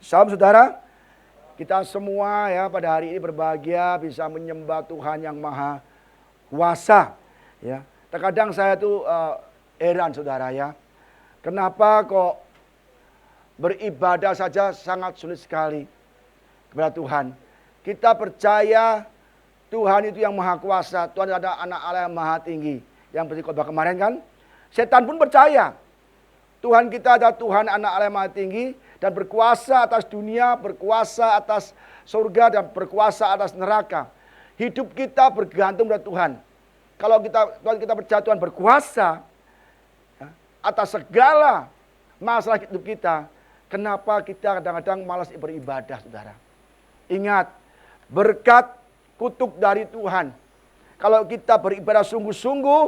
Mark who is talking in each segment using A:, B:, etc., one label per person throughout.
A: Salam saudara, kita semua ya pada hari ini berbahagia bisa menyembah Tuhan yang Maha Kuasa. Ya, terkadang saya tuh heran saudara ya, kenapa kok beribadah saja sangat sulit sekali kepada Tuhan. Kita percaya Tuhan itu yang Maha Kuasa, Tuhan ada anak Allah yang Maha Tinggi. Yang seperti khotbah kemarin kan, setan pun percaya Tuhan kita ada Tuhan anak Allah yang Maha Tinggi dan berkuasa atas dunia, berkuasa atas surga dan berkuasa atas neraka. Hidup kita bergantung pada Tuhan. Kalau kita percaya Tuhan berkuasa ya, atas segala masalah hidup kita, kenapa kita kadang-kadang malas beribadah, saudara? Ingat, berkat kutuk dari Tuhan. Kalau kita beribadah sungguh-sungguh,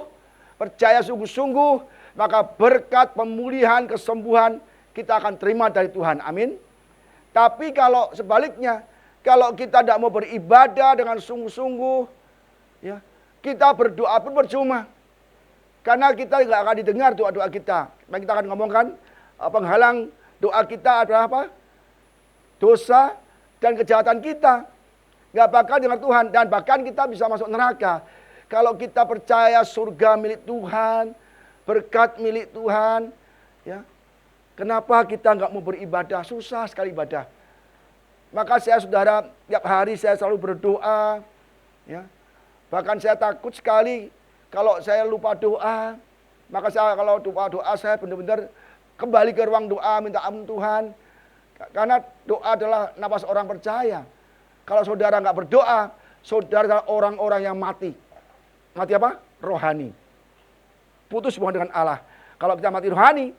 A: percaya sungguh-sungguh, maka berkat pemulihan, kesembuhan kita akan terima dari Tuhan. Amin. Tapi kalau sebaliknya, kalau kita tidak mau beribadah dengan sungguh-sungguh, ya, kita berdoa pun percuma. Karena kita tidak akan didengar doa-doa kita. Yang kita akan ngomongkan, penghalang doa kita adalah apa? Dosa dan kejahatan kita. Nggak bakal dengar Tuhan. Dan bahkan kita bisa masuk neraka. Kalau kita percaya surga milik Tuhan, berkat milik Tuhan, ya, kenapa kita nggak mau beribadah? Susah sekali ibadah. Maka saya saudara, tiap hari saya selalu berdoa. Ya. Bahkan saya takut sekali kalau saya lupa doa. Maka saya kalau doa saya benar-benar kembali ke ruang doa, minta ampun Tuhan. Karena doa adalah nafas orang percaya. Kalau saudara nggak berdoa, saudara adalah orang-orang yang mati. Mati apa? Rohani. Putus hubungan dengan Allah. Kalau kita mati rohani,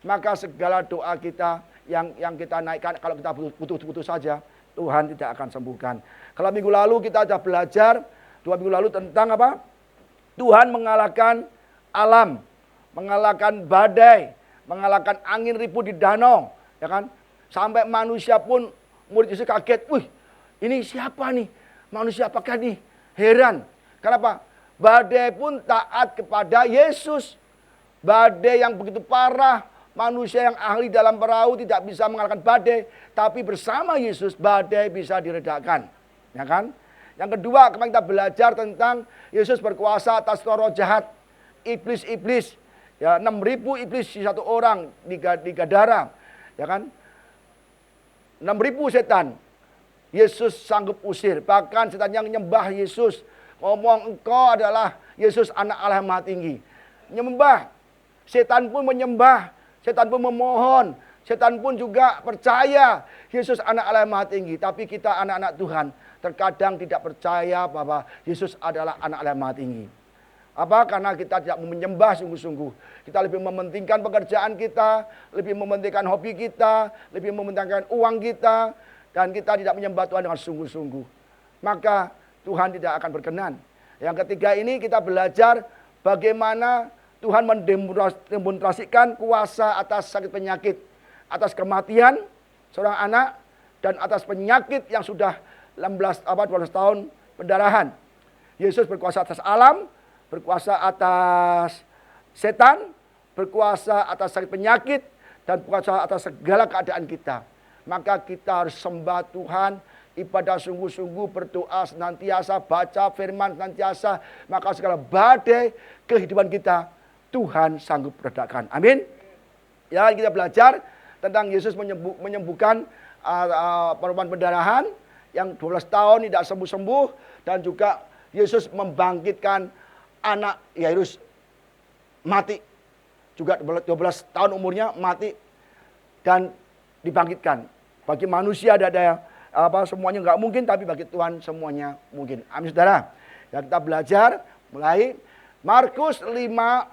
A: maka segala doa kita yang kita naikkan, kalau kita putus-putus saja, Tuhan tidak akan sembuhkan. Kalau minggu lalu kita sudah belajar, 2 minggu lalu tentang apa? Tuhan mengalahkan alam, mengalahkan badai, mengalahkan angin ribut di danau, ya kan? Sampai manusia pun murid Yesus kaget, wih, ini siapa nih? Manusia apakah nih? Heran. Kenapa? Badai pun taat kepada Yesus. Badai yang begitu parah, manusia yang ahli dalam perahu tidak bisa mengalahkan badai, tapi bersama Yesus badai bisa diredakan. Ya kan? Yang kedua, kemarin kita belajar tentang Yesus berkuasa atas roh jahat, iblis-iblis. Ya, 6.000 iblis di satu orang di Gadara. Ya kan? 6.000 setan. Yesus sanggup usir. Bahkan setan yang menyembah Yesus ngomong, engkau adalah Yesus anak Allah yang Maha Tinggi. Menyembah. Setan pun menyembah. Setan pun memohon. Setan pun juga percaya Yesus anak Allah yang Maha Tinggi. Tapi kita anak-anak Tuhan terkadang tidak percaya bahwa Yesus adalah anak Allah yang Maha Tinggi. Apa? Karena kita tidak menyembah sungguh-sungguh. Kita lebih mementingkan pekerjaan kita, lebih mementingkan hobi kita, lebih mementingkan uang kita, dan kita tidak menyembah Tuhan dengan sungguh-sungguh. Maka Tuhan tidak akan berkenan. Yang ketiga ini kita belajar bagaimana Tuhan mendemonstrasikan kuasa atas sakit penyakit, atas kematian seorang anak, dan atas penyakit yang sudah 12 tahun pendarahan. Yesus berkuasa atas alam, berkuasa atas setan, berkuasa atas sakit penyakit, dan berkuasa atas segala keadaan kita. Maka kita harus sembah Tuhan, ibadah sungguh-sungguh, berdoa senantiasa, baca firman senantiasa. Maka segala badai kehidupan kita, Tuhan sanggup redakan. Amin. Ya, kita belajar tentang Yesus menyembuhkan perempuan pendarahan yang 12 tahun tidak sembuh-sembuh. Dan juga Yesus membangkitkan anak Yairus mati. Juga 12 tahun umurnya mati dan dibangkitkan. Bagi manusia ada semuanya nggak mungkin, tapi bagi Tuhan semuanya mungkin. Amin, saudara. Ya, kita belajar mulai Markus 5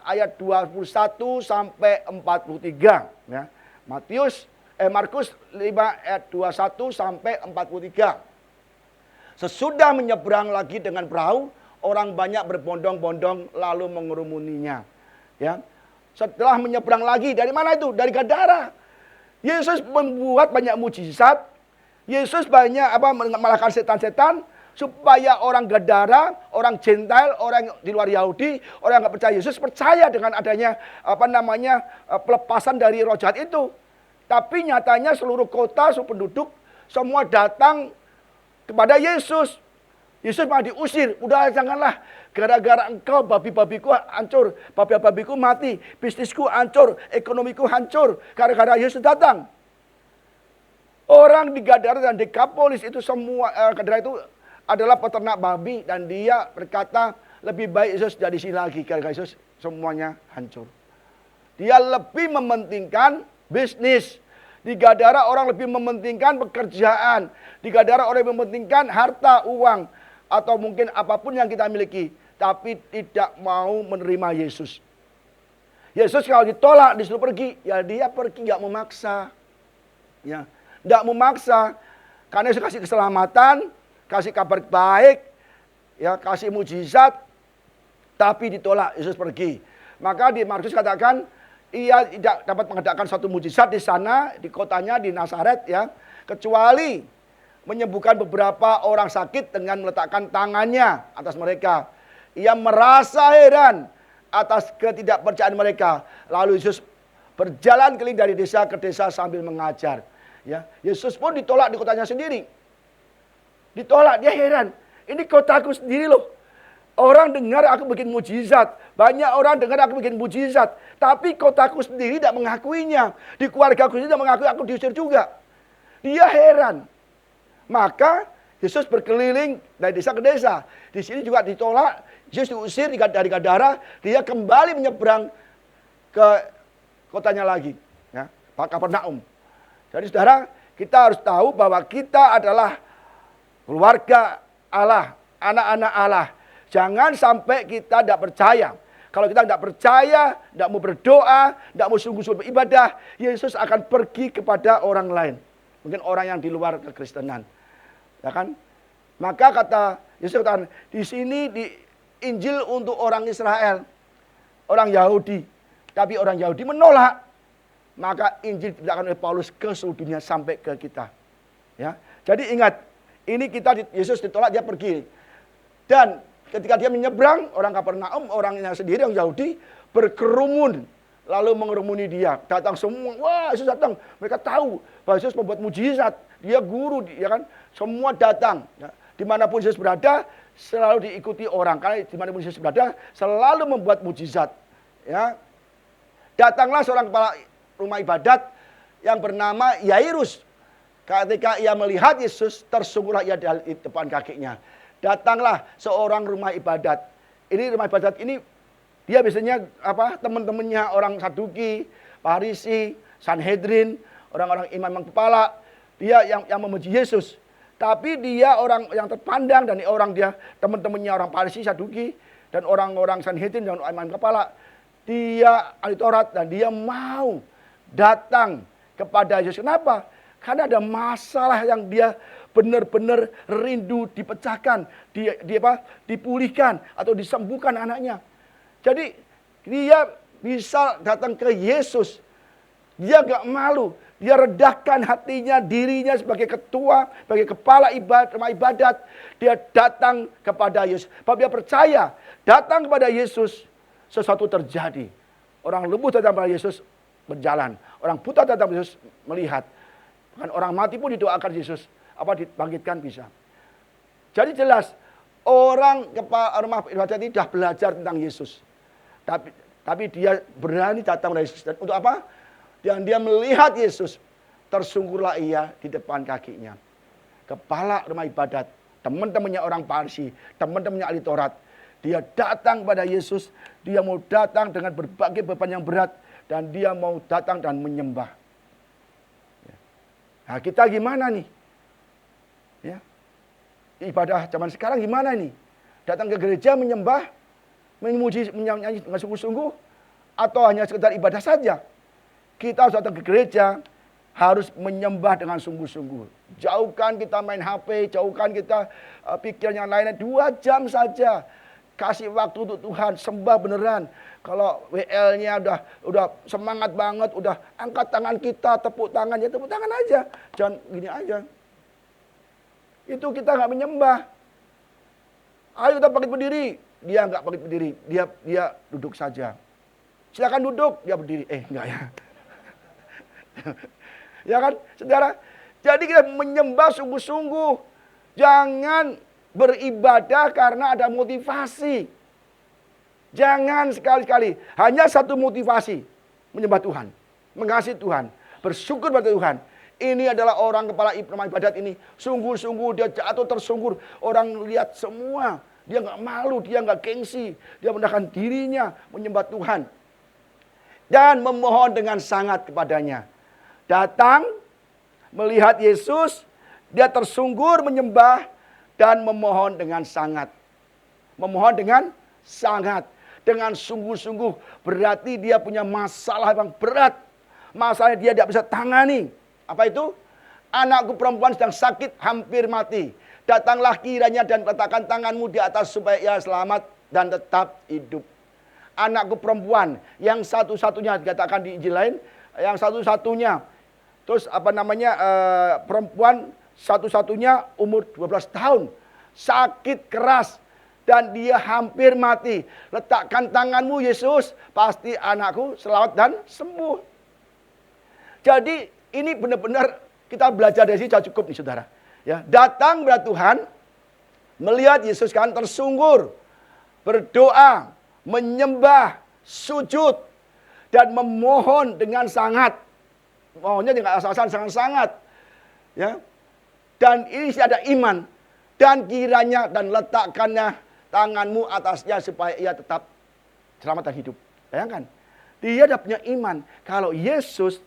A: ayat 21 sampai 43. Ya. Markus 5 ayat 21 sampai 43. Sesudah menyeberang lagi dengan perahu, orang banyak berbondong-bondong lalu mengerumuninya. Ya. Setelah menyeberang lagi, dari mana itu? Dari Gadara. Yesus membuat banyak mujizat. Yesus banyak mengalahkan setan-setan supaya orang Gadara, orang Gentile, orang di luar Yahudi, orang yang nggak percaya Yesus percaya dengan adanya pelepasan dari roh jahat itu. Tapi nyatanya seluruh kota, seluruh penduduk, semua datang kepada Yesus. Yesus malah diusir. Udah janganlah. Gara-gara engkau babi-babiku hancur. Babi-babiku mati. Bisnisku hancur. Ekonomiku hancur. Gara-gara Yesus datang. Orang di Gadara dan Dekapolis itu semua. Gadara itu adalah peternak babi. Dan dia berkata lebih baik Yesus jadi sini lagi. Gara-gara Yesus semuanya hancur. Dia lebih mementingkan bisnis. Di Gadara orang lebih mementingkan pekerjaan. Di Gadara orang lebih mementingkan harta, uang. Atau mungkin apapun yang kita miliki. Tapi tidak mau menerima Yesus. Yesus kalau ditolak, disuruh pergi. Ya dia pergi, gak memaksa. Ya, gak memaksa. Karena Yesus kasih keselamatan. Kasih kabar baik. Ya, kasih mujizat. Tapi ditolak, Yesus pergi. Maka di Markus katakan, ia tidak dapat mengadakan suatu mujizat di sana, di kotanya, di Nazaret ya. Kecuali menyembuhkan beberapa orang sakit dengan meletakkan tangannya atas mereka. Ia merasa heran atas ketidakpercayaan mereka. Lalu Yesus berjalan keliling dari desa ke desa sambil mengajar. Ya, Yesus pun ditolak di kotanya sendiri. Ditolak, dia heran. Ini kotaku sendiri loh. Orang dengar aku bikin mujizat. Banyak orang dengar aku bikin mujizat. Tapi kotaku sendiri tidak mengakuinya. Di keluarga aku sendiri tidak mengakui, aku diusir juga. Dia heran. Maka Yesus berkeliling dari desa ke desa. Di sini juga ditolak. Yesus diusir dari Gadara. Dia kembali menyeberang ke kotanya lagi. Ya, Kapernaum. Jadi saudara, kita harus tahu bahwa kita adalah keluarga Allah. Anak-anak Allah. Jangan sampai kita tidak percaya. Kalau kita tidak percaya, tidak mau berdoa, tidak mau sungguh-sungguh beribadah, Yesus akan pergi kepada orang lain. Mungkin orang yang di luar kekristenan. Ya kan? Maka kata Yesus katakan, di sini di Injil untuk orang Israel, orang Yahudi. Tapi orang Yahudi menolak. Maka Injil diberitakan oleh Paulus ke seluruh dunia sampai ke kita. Ya. Jadi ingat, ini Yesus ditolak, dia pergi. Dan ketika dia menyeberang, orang Kapernaum, orangnya sendiri, orang Yahudi, berkerumun. Lalu mengerumuni dia. Datang semua, wah Yesus datang. Mereka tahu bahwa Yesus membuat mujizat. Dia guru, ya kan. Semua datang. Ya. Dimanapun Yesus berada, selalu diikuti orang. Karena dimanapun Yesus berada, selalu membuat mujizat. Ya. Datanglah seorang kepala rumah ibadat yang bernama Yairus. Ketika ia melihat Yesus, tersungguhlah ia di depan kakinya. Datanglah seorang rumah ibadat. Ini rumah ibadat ini dia biasanya teman-temannya orang Saduki, Farisi, Sanhedrin, orang-orang imam kepala. Dia yang memuji Yesus. Tapi dia orang yang terpandang dan teman-temannya orang Farisi, Saduki dan orang-orang Sanhedrin dan imam kepala. Dia ahli Taurat dan dia mau datang kepada Yesus. Kenapa? Karena ada masalah yang dia benar-benar rindu dipecahkan, dipulihkan atau disembuhkan anaknya. Jadi dia bisa datang ke Yesus. Dia gak malu. Dia redahkan hatinya, dirinya sebagai ketua, sebagai kepala rumah ibadat. Dia datang kepada Yesus. Sebab dia percaya, datang kepada Yesus, sesuatu terjadi. Orang lumpuh datang kepada Yesus, berjalan. Orang buta datang kepada Yesus, melihat. Bahkan orang mati pun didoakan Yesus. Dibangkitkan bisa. Jadi jelas, orang kepala rumah ibadat ini sudah belajar tentang Yesus. Tapi dia berani datang kepada Yesus. Dan untuk apa? Dan dia melihat Yesus. Tersungkurlah ia di depan kakinya. Kepala rumah ibadat. Teman-temannya orang Farisi. Teman-temannya ahli Taurat. Dia datang kepada Yesus. Dia mau datang dengan berbagai beban yang berat. Dan dia mau datang dan menyembah. Nah kita gimana nih? Ya. Ibadah zaman sekarang gimana nih? Datang ke gereja menyembah, memuji, menyanyi dengan sungguh-sungguh, atau hanya sekedar ibadah saja? Kita harus datang ke gereja, harus menyembah dengan sungguh-sungguh. Jauhkan kita main HP, jauhkan kita pikir yang lainnya. 2 jam saja. Kasih waktu untuk Tuhan, sembah beneran. Kalau WL-nya udah semangat banget, udah angkat tangan kita, tepuk tangan aja. Jangan gini aja. Itu kita nggak menyembah. Ayo kita bangkit berdiri. Dia nggak bangkit berdiri. Dia duduk saja. Silakan duduk. Dia berdiri. Enggak ya. Ya kan, saudara? Jadi kita menyembah sungguh-sungguh. Jangan beribadah karena ada motivasi. Jangan sekali-kali. Hanya satu motivasi. Menyembah Tuhan. Mengasihi Tuhan. Bersyukur pada Tuhan. Ini adalah orang kepala rumah ibadat ini. Sungguh-sungguh dia jatuh tersungkur. Orang lihat semua. Dia nggak malu, dia nggak gengsi. Dia merendahkan dirinya menyembah Tuhan. Dan memohon dengan sangat kepadanya. Datang, melihat Yesus, dia tersungkur menyembah dan memohon dengan sangat. Memohon dengan sangat. Dengan sungguh-sungguh. Berarti dia punya masalah yang berat. Masalahnya dia tidak bisa tangani. Apa itu? Anakku perempuan sedang sakit, hampir mati. Datanglah kiranya dan letakkan tanganmu di atas supaya ia selamat dan tetap hidup. Anakku perempuan yang satu-satunya dikatakan di Injil lain, yang satu-satunya. Terus perempuan satu-satunya umur 12 tahun. Sakit keras dan dia hampir mati. Letakkan tanganmu Yesus, pasti anakku selamat dan sembuh. Jadi ini benar-benar kita belajar dari sini sudah cukup nih saudara. Ya, datang kepada Tuhan, melihat Yesus kan tersungkur, berdoa, menyembah, sujud, dan memohon dengan sangat. Mohonnya dengan asal-asalan sangat-sangat. Ya. Dan ini ada iman. Dan kiranya dan letakkannya tanganmu atasnya supaya ia tetap selamat dan hidup. Bayangkan. Dia ada punya iman. Kalau Yesus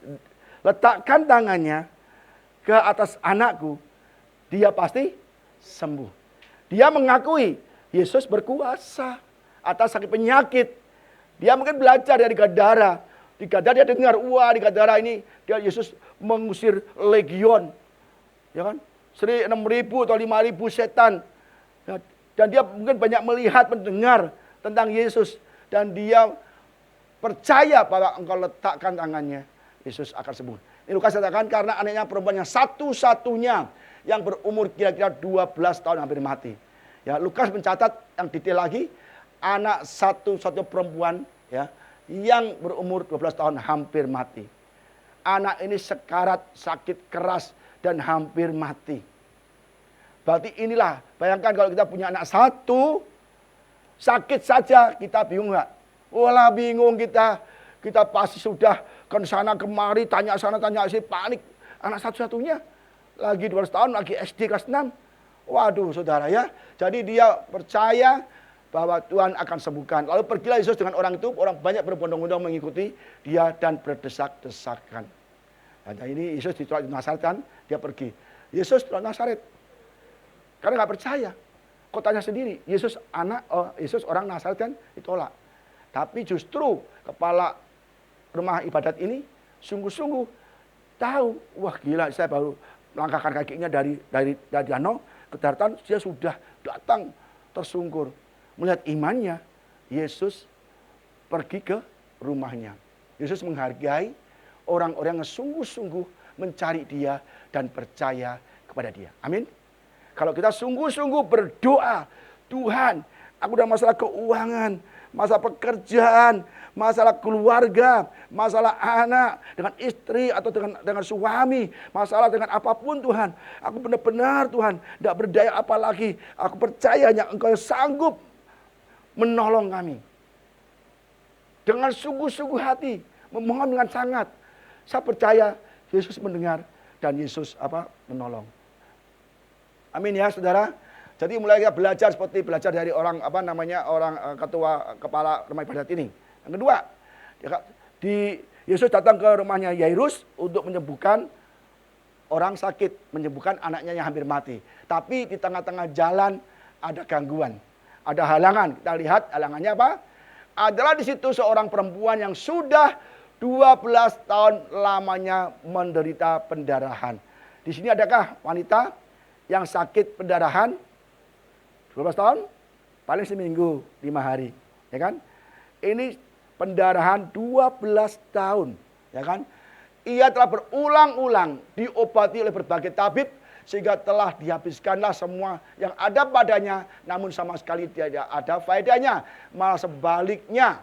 A: letakkan tangannya ke atas anakku, dia pasti sembuh. Dia mengakui Yesus berkuasa atas sakit penyakit. Dia mungkin belajar dari Gadara. Di Gadara dia dengar, wah di Gadara ini dia Yesus mengusir legion. Ya kan? 6.000 atau 5.000 setan. Ya, dan dia mungkin banyak melihat, mendengar tentang Yesus. Dan dia percaya bahwa engkau letakkan tangannya, Yesus akan sembuh. Ini Lukas katakan karena anaknya perempuan yang satu-satunya yang berumur kira-kira 12 tahun hampir mati. Ya, Lukas mencatat yang detail lagi, anak satu-satunya perempuan ya yang berumur 12 tahun hampir mati. Anak ini sekarat, sakit keras dan hampir mati. Berarti inilah, bayangkan kalau kita punya anak satu, sakit saja kita bingung nggak? Walah bingung kita pasti sudah ke sana kemari, tanya sana tanya sini, panik. Anak satu-satunya, lagi 12 tahun, lagi SD kelas 6. Waduh saudara ya, jadi dia percaya bahwa Tuhan akan sembuhkan. Lalu pergilah Yesus dengan orang itu, orang banyak berbondong-bondong mengikuti dia dan berdesak-desakan. Dan ini Yesus ditolak di Nazaret kan, dia pergi. Yesus ditolak Nazaret. Karena nggak percaya. Kotanya sendiri, Yesus orang Nazaret kan ditolak. Tapi justru kepala rumah ibadat ini sungguh-sungguh tahu, wah gila saya baru melangkahkan kakinya dari danau ke daratan, dia sudah datang tersungkur. Melihat imannya, Yesus pergi ke rumahnya. Yesus menghargai orang-orang yang sungguh-sungguh mencari dia dan percaya kepada dia. Amin. Kalau kita sungguh-sungguh berdoa, Tuhan, aku ada masalah keuangan, masalah pekerjaan, masalah keluarga, masalah anak, dengan istri atau dengan suami, masalah dengan apapun Tuhan. Aku benar-benar Tuhan, tidak berdaya apa lagi. Aku percaya hanya Engkau yang sanggup menolong kami. Dengan sungguh-sungguh hati, memohon dengan sangat. Saya percaya Yesus mendengar dan Yesus menolong. Amin ya saudara. Jadi mulai kita belajar seperti belajar dari orang ketua kepala rumah ibadat ini. Yang kedua, Yesus datang ke rumahnya Yairus untuk menyembuhkan orang sakit, menyembuhkan anaknya yang hampir mati. Tapi di tengah-tengah jalan ada gangguan, ada halangan. Kita lihat halangannya apa? Adalah di situ seorang perempuan yang sudah 12 tahun lamanya menderita pendarahan. Di sini adakah wanita yang sakit pendarahan 12 tahun? Paling seminggu, 5 hari. Ya kan? Ini pendarahan 12 tahun. Ya kan? Ia telah berulang-ulang diobati oleh berbagai tabib. Sehingga telah dihabiskanlah semua yang ada padanya. Namun sama sekali tidak ada faedahnya. Malah sebaliknya.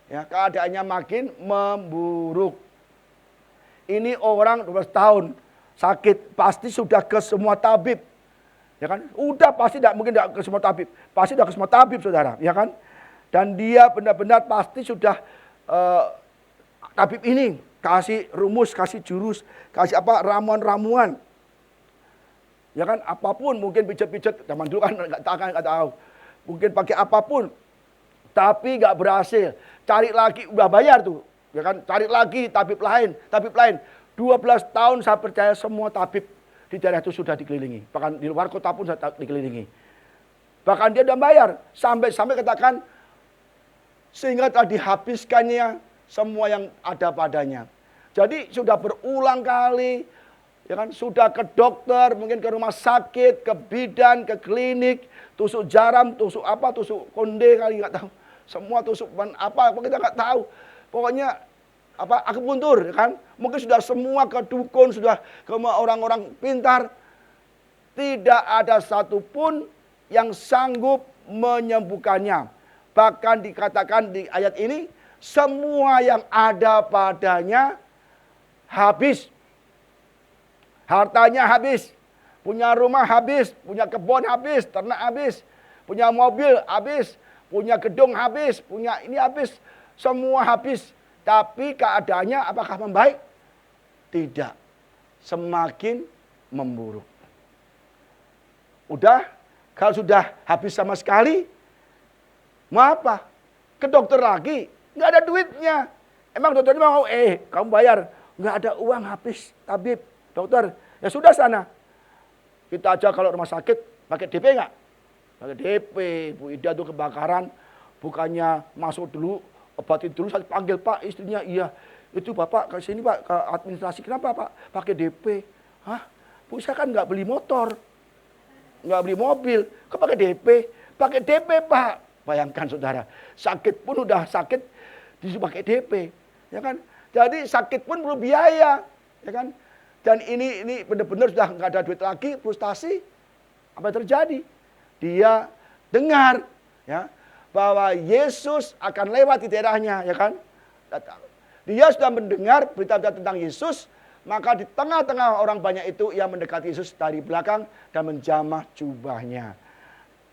A: Ya, keadaannya makin memburuk. ini orang 12 tahun sakit, pasti sudah ke semua tabib. Ya kan? Udah pasti tidak mungkin tidak ke semua tabib. Pasti sudah ke semua tabib, saudara. Ya kan? Dan dia benar-benar pasti sudah tabib ini kasih rumus, kasih jurus, kasih apa ramuan-ramuan. Ya kan? Apapun, mungkin pijat-pijat. Zaman dulu kan nggak tahu. Mungkin pakai apapun. Tapi nggak berhasil. Cari lagi, udah bayar tuh. Ya kan? Cari lagi tabib lain, tabib lain. 12 tahun saya percaya semua tabib di daerah itu sudah dikelilingi. Bahkan di luar kota pun sudah dikelilingi. Bahkan dia sudah bayar. Sampai katakan, sehingga telah dihabiskannya semua yang ada padanya. Jadi sudah berulang kali, ya kan, sudah ke dokter, mungkin ke rumah sakit, ke bidan, ke klinik, tusuk jarum, tusuk apa, tusuk konde kali nggak tahu. Semua tusuk apa kita nggak tahu. Pokoknya apa akupuntur, ya kan? Mungkin sudah semua ke dukun, sudah ke orang-orang pintar. Tidak ada satupun yang sanggup menyembuhkannya. Bahkan dikatakan di ayat ini, semua yang ada padanya habis. Hartanya habis, punya rumah habis, punya kebun habis, ternak habis, punya mobil habis, punya gedung habis, punya ini habis, semua habis. Tapi keadaannya apakah membaik? Tidak, semakin memburuk. Udah, kalau sudah habis sama sekali, mau apa? Ke dokter lagi, nggak ada duitnya. Emang dokternya mau, kamu bayar, nggak ada uang habis, tabib, dokter. Ya sudah sana. Kita aja kalau rumah sakit pakai DP nggak? Pakai DP. Bu Ida tuh kebakaran, bukannya masuk dulu, obatin dulu, saya panggil Pak istrinya, iya. Itu Bapak ke sini Pak, ke administrasi. Kenapa Pak? Pakai DP. Hah? Bu saya kan nggak beli motor, nggak beli mobil, kok pakai DP? Pakai DP Pak. Bayangkan saudara, sakit pun udah sakit, disuruh pakai DP. Ya kan? Jadi sakit pun perlu biaya. Ya kan? Dan ini benar-benar sudah nggak ada duit lagi, frustasi. Apa yang terjadi? Dia dengar ya bahwa Yesus akan lewat di daerahnya, ya kan? Dia sudah mendengar berita-berita tentang Yesus, maka di tengah-tengah orang banyak itu ia mendekati Yesus dari belakang dan menjamah jubahnya.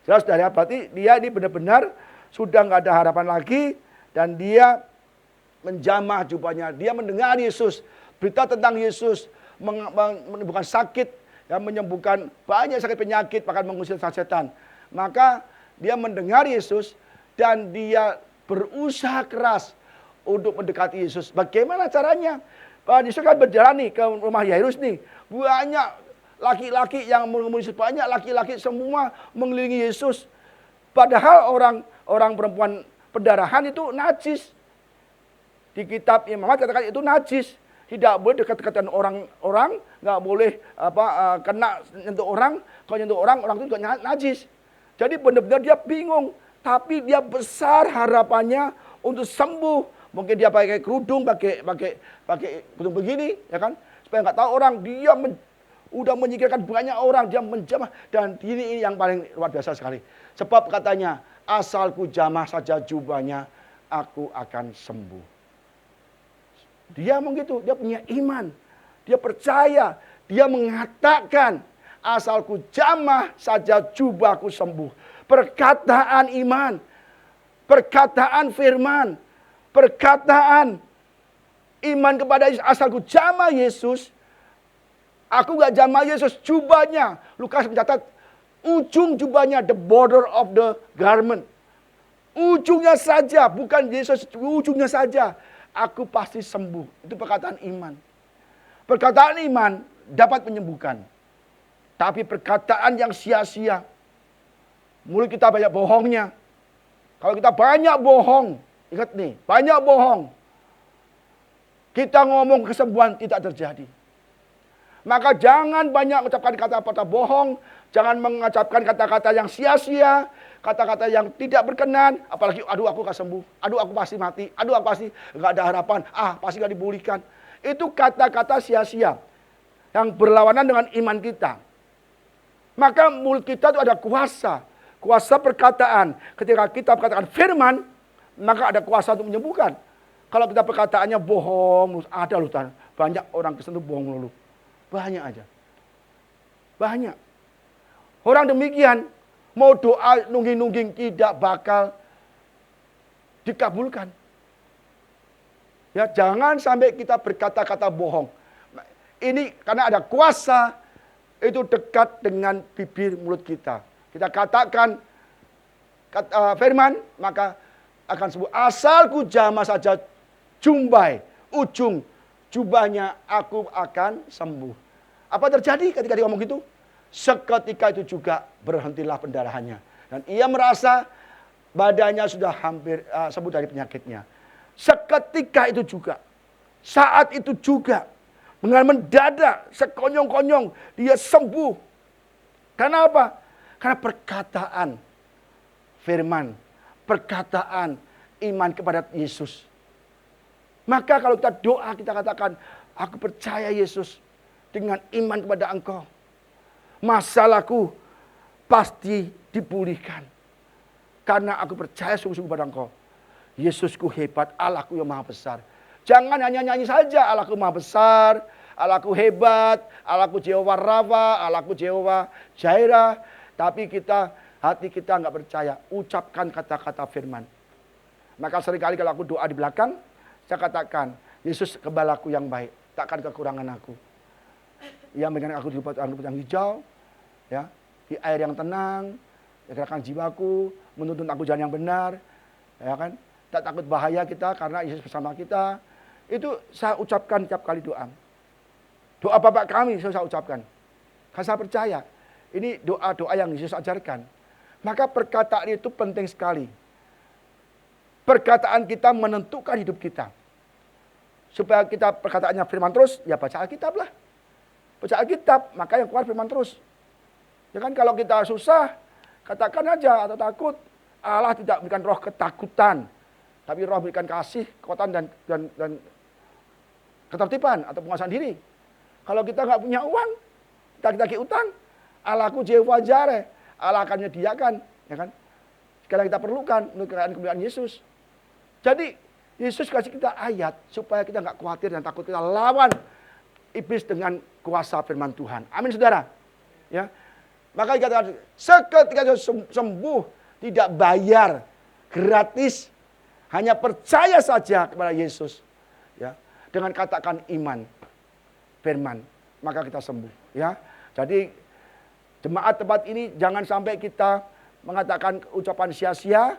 A: Jelas dari berarti dia ini benar-benar sudah nggak ada harapan lagi dan dia menjamah jubahnya. Dia mendengar Yesus, berita tentang Yesus, menyembuhkan sakit, ya, menyembuhkan banyak sakit penyakit, bahkan mengusir setan. Maka dia mendengar Yesus dan dia berusaha keras untuk mendekati Yesus. Bagaimana caranya? Yesus kan berjalan nih ke rumah Yairus nih. Banyak laki-laki yang mengemudi Yesus, banyak laki-laki semua mengelilingi Yesus. Padahal orang perempuan pendarahan itu najis. Di kitab Imamat katakan itu najis. Tidak boleh dekat-dekatan orang-orang, nggak boleh kena nyentuh orang. Kalau nyentuh orang itu juga najis. Jadi benar-benar dia bingung, tapi dia besar harapannya untuk sembuh. Mungkin dia pakai kerudung, pakai kerudung begini, ya kan? Supaya nggak tahu orang. Dia udah menyingkirkan banyak orang, dia menjamah. Dan ini yang paling luar biasa sekali. Sebab katanya, asal ku jamah saja jubahnya, aku akan sembuh. Dia begitu, dia punya iman. Dia percaya, dia mengatakan, asal ku jamah saja jubahku sembuh. Perkataan iman, perkataan firman, perkataan iman kepada Yesus. Asal ku jamah Yesus, aku gak jamah Yesus, jubahnya. Lukas mencatat, ujung jubahnya, the border of the garment. Ujungnya saja, bukan Yesus, ujungnya saja. Aku pasti sembuh. Itu perkataan iman. Perkataan iman dapat menyembuhkan. Tapi perkataan yang sia-sia, mulut kita banyak bohongnya. Kalau kita banyak bohong, ingat nih, banyak bohong, kita ngomong kesembuhan tidak terjadi. Maka jangan banyak mengucapkan kata-kata bohong, jangan mengucapkan kata-kata yang sia-sia, kata-kata yang tidak berkenan, apalagi aduh aku gak sembuh, aduh aku pasti mati, aduh aku pasti gak ada harapan, pasti gak dipulihkan. Itu kata-kata sia-sia yang berlawanan dengan iman kita. Maka mulut kita itu ada kuasa, kuasa perkataan. Ketika kita berkatakan firman, maka ada kuasa untuk menyembuhkan. Kalau kita perkataannya bohong, ada loh, Banyak orang Kristen itu bohong melulu. Banyak aja. Banyak. Orang demikian mau doa nungging-nungging tidak bakal dikabulkan. Ya, jangan sampai kita berkata-kata bohong. Ini karena ada kuasa itu dekat dengan bibir mulut kita. Kita katakan firman, maka akan sembuh. Asal ku jamah saja jumbai, ujung jubahnya aku akan sembuh. Apa terjadi ketika dia ngomong gitu? Seketika itu juga berhentilah pendarahannya. Dan ia merasa badannya sudah hampir sembuh dari penyakitnya. Seketika itu juga, saat itu juga, dengan mendadak, sekonyong-konyong, dia sembuh. Karena apa? Karena perkataan firman, perkataan iman kepada Yesus. Maka kalau kita doa, kita katakan, aku percaya Yesus dengan iman kepada Engkau. Masalahku pasti dipulihkan. Karena aku percaya sungguh-sungguh pada Engkau. Yesusku hebat, Allahku yang maha besar. Jangan hanya nyanyi saja, Allahku maha besar, Allahku hebat, Allahku Jehovah Rafa, Allahku Jehovah Jireh. Tapi hati kita nggak percaya. Ucapkan kata-kata firman. Maka seringkali kalau aku doa di belakang, saya katakan, Yesus gembalaku yang baik, takkan kekurangan aku. Ia memberikan aku di rumput yang hijau, ya, di air yang tenang, gerakan jiwaku, menuntun aku jalan yang benar, ya kan? Tak takut bahaya kita karena Yesus bersama kita. Itu saya ucapkan tiap kali doa. Doa Bapak kami saya ucapkan. Karena saya percaya, ini doa-doa yang Yesus ajarkan. Maka perkataan itu penting sekali. Perkataan kita menentukan hidup kita. Supaya kita perkataannya firman terus, ya baca Alkitab lah. Baca Alkitab, maka yang keluar firman terus. Ya kan kalau kita susah, katakan aja atau takut. Allah tidak berikan roh ketakutan. Tapi roh berikan kasih, kekuatan dan ketertiban atau penguasaan diri. Kalau kita nggak punya uang, kita tagih utang, Allahku Jehovah Jireh, Allah akan menyediakan, ya kan? Sekarang kita perlukan untuk kemuliaan Yesus. Jadi Yesus kasih kita ayat supaya kita nggak khawatir dan takut, kita lawan iblis dengan kuasa firman Tuhan. Amin saudara. Ya, maka dikatakan seketika sembuh tidak bayar, gratis, hanya percaya saja kepada Yesus. Ya, dengan katakan iman, firman, maka kita sembuh. Ya, jadi jemaat tempat ini jangan sampai kita mengatakan ucapan sia-sia,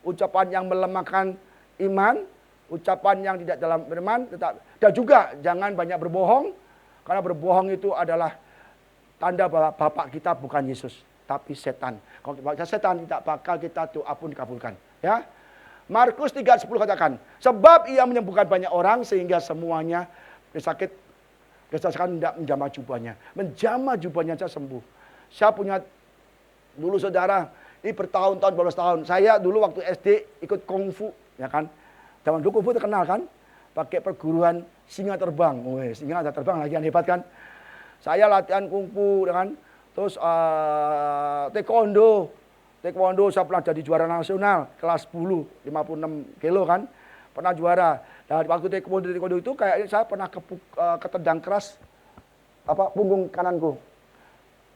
A: ucapan yang melemahkan iman, ucapan yang tidak dalam firman, dan juga jangan banyak berbohong, karena berbohong itu adalah tanda bahwa Bapak kita bukan Yesus, tapi setan. Kalau kita setan tidak bakal kita doa pun dikabulkan. Ya, Markus 3:10 katakan, sebab ia menyembuhkan banyak orang sehingga semuanya sakit, kesaksian tidak menjamah jubahnya. Menjamah jubahnya saja sembuh. Saya punya dulu saudara, ini bertahun-tahun, 12 tahun. Saya dulu waktu SD ikut kungfu, ya kan. Zaman dulu kungfu terkenal kan, pakai perguruan singa terbang. Singa ada terbang lagi yang hebat kan. Saya latihan kungfu, ya kan. Terus taekwondo. Taekwondo saya pernah jadi juara nasional kelas 10, 56 kilo kan. Pernah juara. Dan waktu taekwondo itu kayak saya pernah ketendang keras punggung kananku.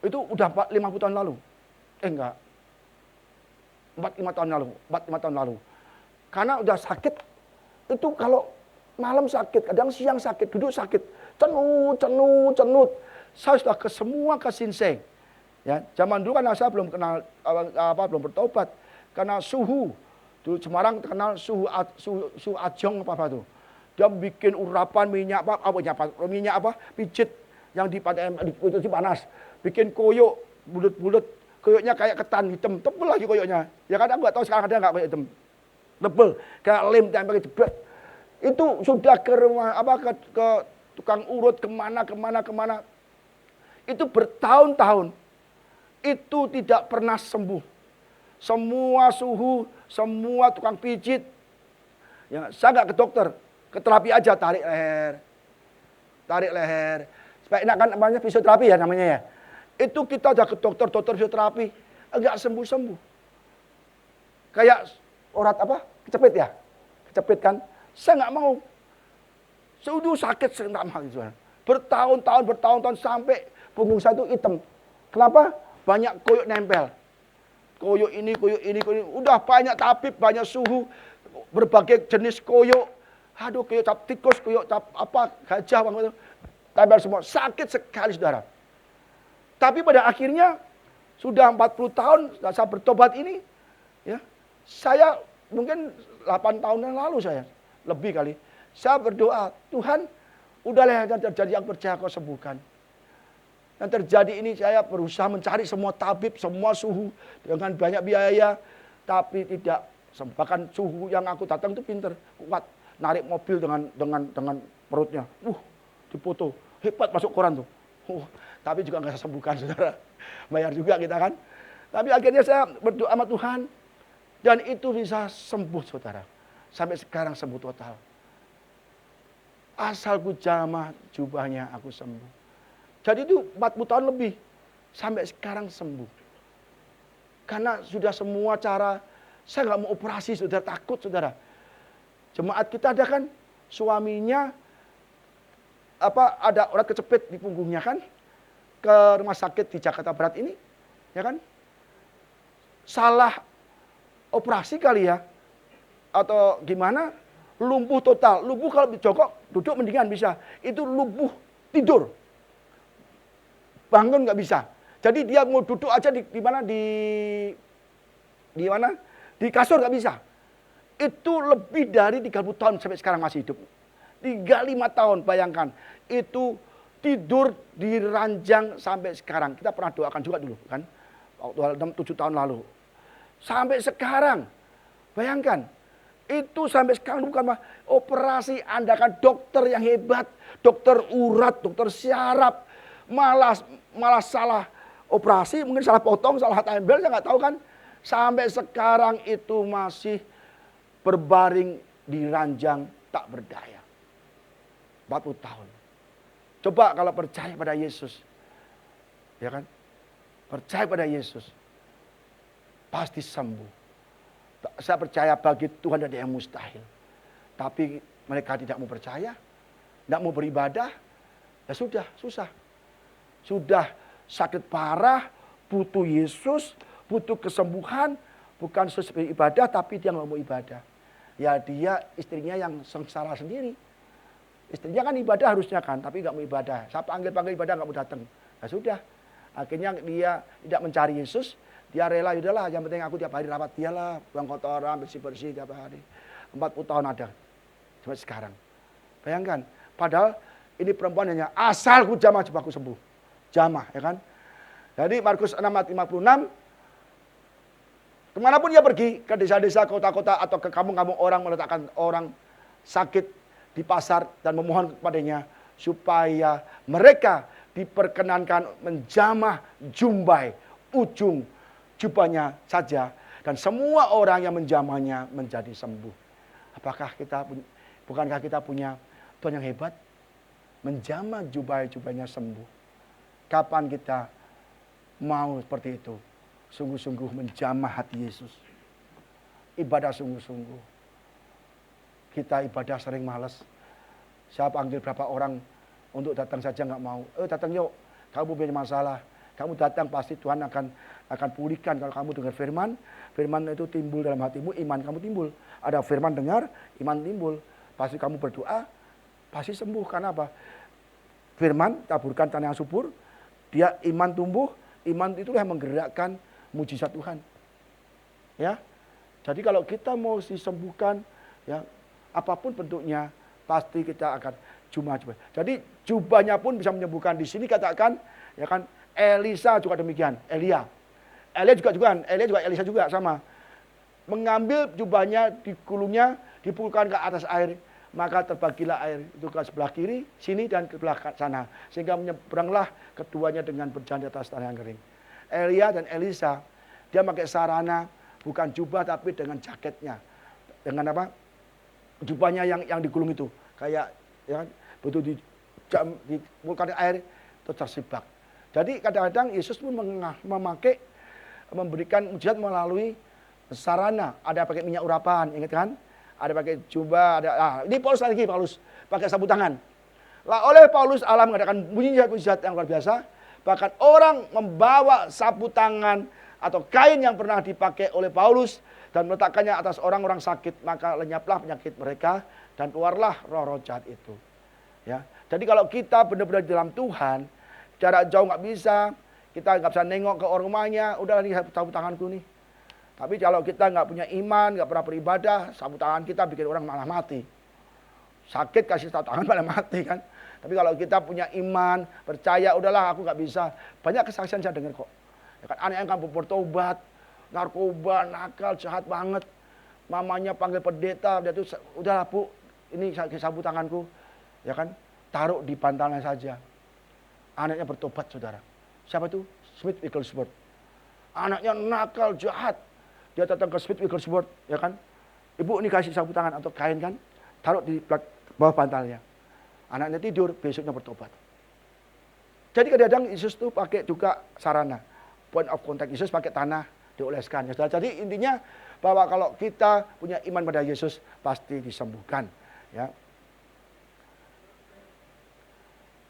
A: Itu udah 50 tahun lalu. Enggak. 45 tahun lalu. Karena udah sakit. Itu kalau malam sakit, kadang siang sakit, duduk sakit. Cenut. Saya sudah ke sinseng. Ya, zaman dulu kan saya belum kenal belum bertobat. Karena suhu. Dulu Semarang terkenal suhu ajong apa itu. Dia bikin urapan minyak pijit yang panas. Bikin koyok bulat-bulat. Koyoknya kayak ketan hitam, tebel lagi koyoknya. Ya kadang nggak tahu sekarang ada nggak koyok hitam. Tebel, kayak lem tempel jebret. Itu sudah ke rumah ke tukang urut kemana. Itu bertahun-tahun. Itu tidak pernah sembuh. Semua suhu, semua tukang pijit. Ya, saya nggak ke dokter, ke terapi aja, tarik leher. Supaya enak kan namanya fisioterapi ya namanya ya. Itu kita udah ke dokter fisioterapi, enggak sembuh-sembuh. Kayak kecepit ya. Kecepit kan. Saya nggak mau. Sudah sakit serentak mati, saudara. Bertahun-tahun sampai punggung saya itu hitam. Kenapa? Banyak koyok nempel. Koyok ini. Udah banyak tabib, banyak suhu, berbagai jenis koyok. Aduh, koyok cap tikus, koyok cap apa, gajah, itu. Tempel semua. Sakit sekali, saudara. Tapi pada akhirnya, sudah 40 tahun saya bertobat ini, ya, saya mungkin 8 tahun yang lalu lebih kali. Saya berdoa, Tuhan, udahlah yang terjadi, aku percaya kau sembuhkan. Yang terjadi ini saya berusaha mencari semua tabib, semua suhu dengan banyak biaya, tapi tidak. Bahkan suhu yang aku datang itu pinter, kuat, narik mobil dengan perutnya, dipoto, hebat masuk koran tuh. Tapi juga nggak sembuhkan, saudara. Bayar juga kita kan. Tapi akhirnya saya berdoa sama Tuhan, dan itu bisa sembuh, saudara. Sampai sekarang sembuh total. Asal ku jamah jubahnya aku sembuh. Jadi itu 40 tahun lebih. Sampai sekarang sembuh. Karena sudah semua cara, saya nggak mau operasi, saudara, takut, saudara. Jemaat kita ada kan, suaminya ada orang kecepit di punggungnya kan, ke rumah sakit di Jakarta Barat ini, ya kan? Salah operasi kali ya, atau gimana? Lumpuh total. Lumpuh kalau jongkok, duduk mendingan bisa. Itu lumpuh tidur, bangun nggak bisa. Jadi dia mau duduk aja di mana, di mana, di kasur nggak bisa. Itu lebih dari 30 tahun sampai sekarang masih hidup. 35 tahun, bayangkan. Itu tidur di ranjang sampai sekarang. Kita pernah doakan juga dulu kan. Waktu 6-7 tahun lalu. Sampai sekarang. Bayangkan. Itu sampai sekarang bukan operasi andakan dokter yang hebat. Dokter urat, dokter syaraf. Malah salah operasi, mungkin salah potong, salah tempel, saya nggak tahu kan. Sampai sekarang itu masih berbaring di ranjang tak berdaya. 40 tahun. Coba kalau percaya pada Yesus. Ya kan? Percaya pada Yesus. Pasti sembuh. Saya percaya bagi Tuhan ada yang mustahil. Tapi mereka tidak mau percaya. Tidak mau beribadah. Ya sudah, susah. Sudah sakit parah. Butuh Yesus. Butuh kesembuhan. Bukan sesuai ibadah, tapi dia nggak mau ibadah. Ya dia istrinya yang sengsara sendiri. Istrinya kan ibadah harusnya kan, tapi nggak mau ibadah. Saya panggil ibadah nggak mau datang. Ya sudah, akhirnya dia tidak mencari Yesus. Dia rela, yaudahlah, yang penting aku tiap hari rawat dia lah, buang kotoran, bersih-bersih tiap hari. 40 tahun ada, sampai sekarang. Bayangkan, padahal ini perempuan hanya asal ku jamah jubahku sembuh. Jamah, ya kan? Jadi Markus 6:56, kemanapun dia pergi, ke desa-desa, kota-kota, atau ke kampung-kampung orang, meletakkan orang sakit di pasar dan memohon kepadanya supaya mereka diperkenankan menjamah jumbai ujung jubahnya saja, dan semua orang yang menjamahnya menjadi sembuh. Bukankah kita punya Tuhan yang hebat? Menjamah jubahnya sembuh. Kapan kita mau seperti itu? Sungguh-sungguh menjamah hati Yesus. Ibadah sungguh-sungguh. Kita ibadah sering malas. Saya panggil berapa orang untuk datang saja nggak mau. Datang yuk, kamu punya masalah. Kamu datang pasti Tuhan akan pulihkan. Kalau kamu dengar firman, firman itu timbul dalam hatimu, iman kamu timbul. Ada firman dengar, iman timbul. Pasti kamu berdoa, pasti sembuh. Karena apa? Firman taburkan tanah yang subur, dia iman tumbuh, iman itulah yang menggerakkan mujizat Tuhan. Ya. Jadi kalau kita mau disembuhkan, ya, apapun bentuknya, pasti kita akan jubah. Jadi jubahnya pun bisa menyembuhkan. Di sini katakan, ya kan, Elisa juga demikian, Elia juga Elisa juga sama. Mengambil jubahnya, dikulungnya, dipukulkan ke atas air, maka terbagilah air itu ke sebelah kiri, sini dan ke sebelah sana. Sehingga menyeberanglah keduanya dengan berjalan di atas tanah yang kering. Elia dan Elisa, dia pakai sarana, bukan jubah tapi dengan jaketnya. Dengan apa? Jubahnya yang digulung itu, kayak ya betul dipulkan air itu tersibak. Jadi kadang-kadang Yesus pun memberikan mujizat melalui sarana. Ada pakai minyak urapan, ingat kan? Ada pakai jubah, ini Paulus. pakai sapu tangan. Lah oleh Paulus Allah mengadakan mujizat yang luar biasa. Bahkan orang membawa sapu tangan atau kain yang pernah dipakai oleh Paulus dan meletakkannya atas orang-orang sakit, maka lenyaplah penyakit mereka dan keluarlah roh-roh jahat itu. Ya, jadi kalau kita benar-benar di dalam Tuhan, jarak jauh nggak bisa, kita nggak bisa nengok ke orang rumahnya, udah nih sapu tanganku nih. Tapi kalau kita nggak punya iman, nggak pernah beribadah, sapu tangan kita bikin orang malah mati. Sakit kasih sapu tangan malah mati kan. Tapi kalau kita punya iman, percaya, udahlah aku nggak bisa. Banyak kesaksian saya dengar kok. Ya kan, anak yang kamu bertobat, narkoba, nakal, jahat banget. Mamanya panggil pendeta, dia tuh udahlah Bu, ini sapu tanganku. Ya kan, taruh di bantalnya saja. Anaknya bertobat, saudara. Siapa itu? Smith Wigglesworth. Anaknya nakal, jahat. Dia datang ke Smith Wigglesworth, ya kan. Ibu ini kasih sapu tangan atau kain kan, taruh di bawah bantalnya. Anaknya tidur, besoknya bertobat. Jadi kadang-kadang Yesus tuh pakai juga sarana. Point of contact Yesus pakai tanah, dioleskan. Jadi intinya bahwa kalau kita punya iman pada Yesus, pasti disembuhkan. Ya.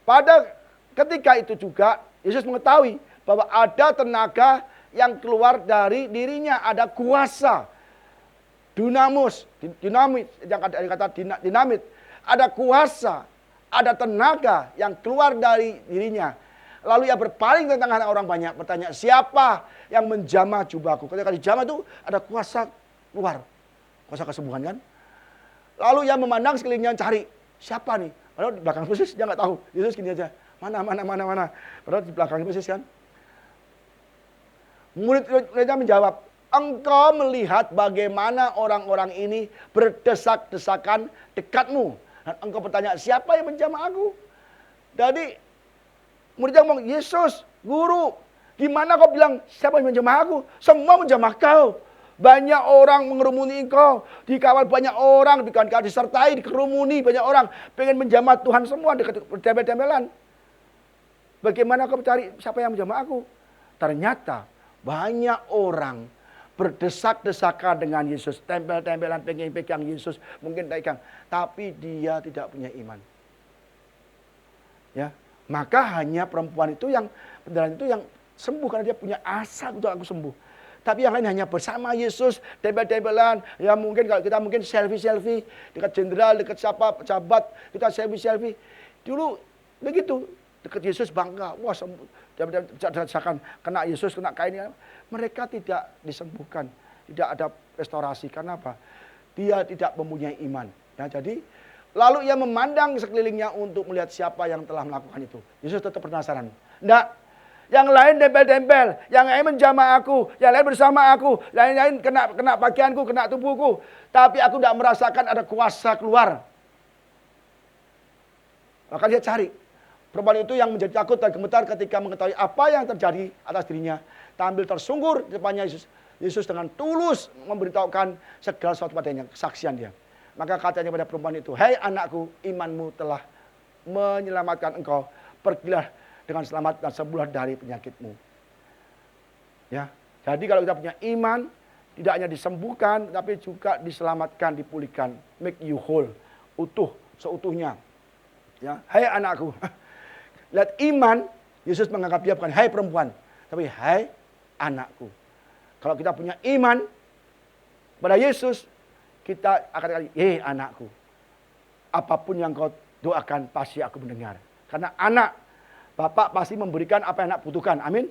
A: Pada ketika itu juga, Yesus mengetahui bahwa ada tenaga yang keluar dari dirinya. Ada kuasa. Dunamus, dinamit, yang kata dinamit. Ada kuasa. Ada tenaga yang keluar dari dirinya. Lalu ia berpaling ke tengah orang banyak. Bertanya, siapa yang menjamah jubahku? Ketika dijamah itu ada kuasa keluar. Kuasa kesembuhan kan. Lalu ia memandang sekelilingnya cari. Siapa nih? Padahal di belakang persis dia nggak tahu. Yesus gini aja. Mana. Padahal di belakang persis kan. Murid-muridnya menjawab. Engkau melihat bagaimana orang-orang ini berdesak-desakan dekatmu. Dan engkau bertanya, siapa yang menjamah aku? Jadi, muridnya ngomong, Yesus, guru, gimana kau bilang siapa yang menjamah aku? Semua menjamah kau. Banyak orang mengerumuni engkau. Dikawal banyak orang, disertai, dikerumuni banyak orang. Pengen menjamah Tuhan semua, tempel-tempelan. Bagaimana kau cari siapa yang menjamah aku? Ternyata banyak orang berdesak-desakan dengan Yesus, tempel-tempelan, pengen pegang Yesus, mungkin pegang, tapi dia tidak punya iman. Ya, maka hanya perempuan itu yang beneran itu yang sembuh karena dia punya asa untuk aku sembuh. Tapi yang lain hanya bersama Yesus, tempel-tempelan, ya mungkin kalau kita mungkin selfie-selfie dekat jenderal, dekat siapa pejabat, kita selfie-selfie. Dulu begitu, dekat Yesus bangga, wah sembuh. Desakan kena Yesus, kena kainnya. Mereka tidak disembuhkan, tidak ada restorasi. Karena apa? Dia tidak mempunyai iman. Ya, jadi lalu ia memandang sekelilingnya untuk melihat siapa yang telah melakukan itu. Yesus tetap penasaran. Enggak, yang lain tempel-tempel, yang lain menjamah aku, yang lain bersama aku, yang lain kena pakaianku, kena tubuhku. Tapi aku tidak merasakan ada kuasa keluar. Maka dia cari. Perempuan itu yang menjadi takut dan gemetar ketika mengetahui apa yang terjadi atas dirinya. Tampil tersungkur di depannya Yesus. Yesus dengan tulus memberitahukan segala sesuatu padanya, kesaksian dia. Maka katanya pada perempuan itu, "Hai anakku, imanmu telah menyelamatkan engkau. Pergilah dengan selamat dan sembuhlah dari penyakitmu." Ya. Jadi kalau kita punya iman, tidak hanya disembuhkan, tapi juga diselamatkan, dipulihkan. Make you whole. Utuh, seutuhnya. Ya. Hai anakku. Lihat iman, Yesus menganggap dia bukan hai perempuan, tapi hai anakku. Kalau kita punya iman pada Yesus, kita akan katakan, anakku. Apapun yang kau doakan, pasti aku mendengar. Karena anak, Bapak pasti memberikan apa yang anak butuhkan. Amin.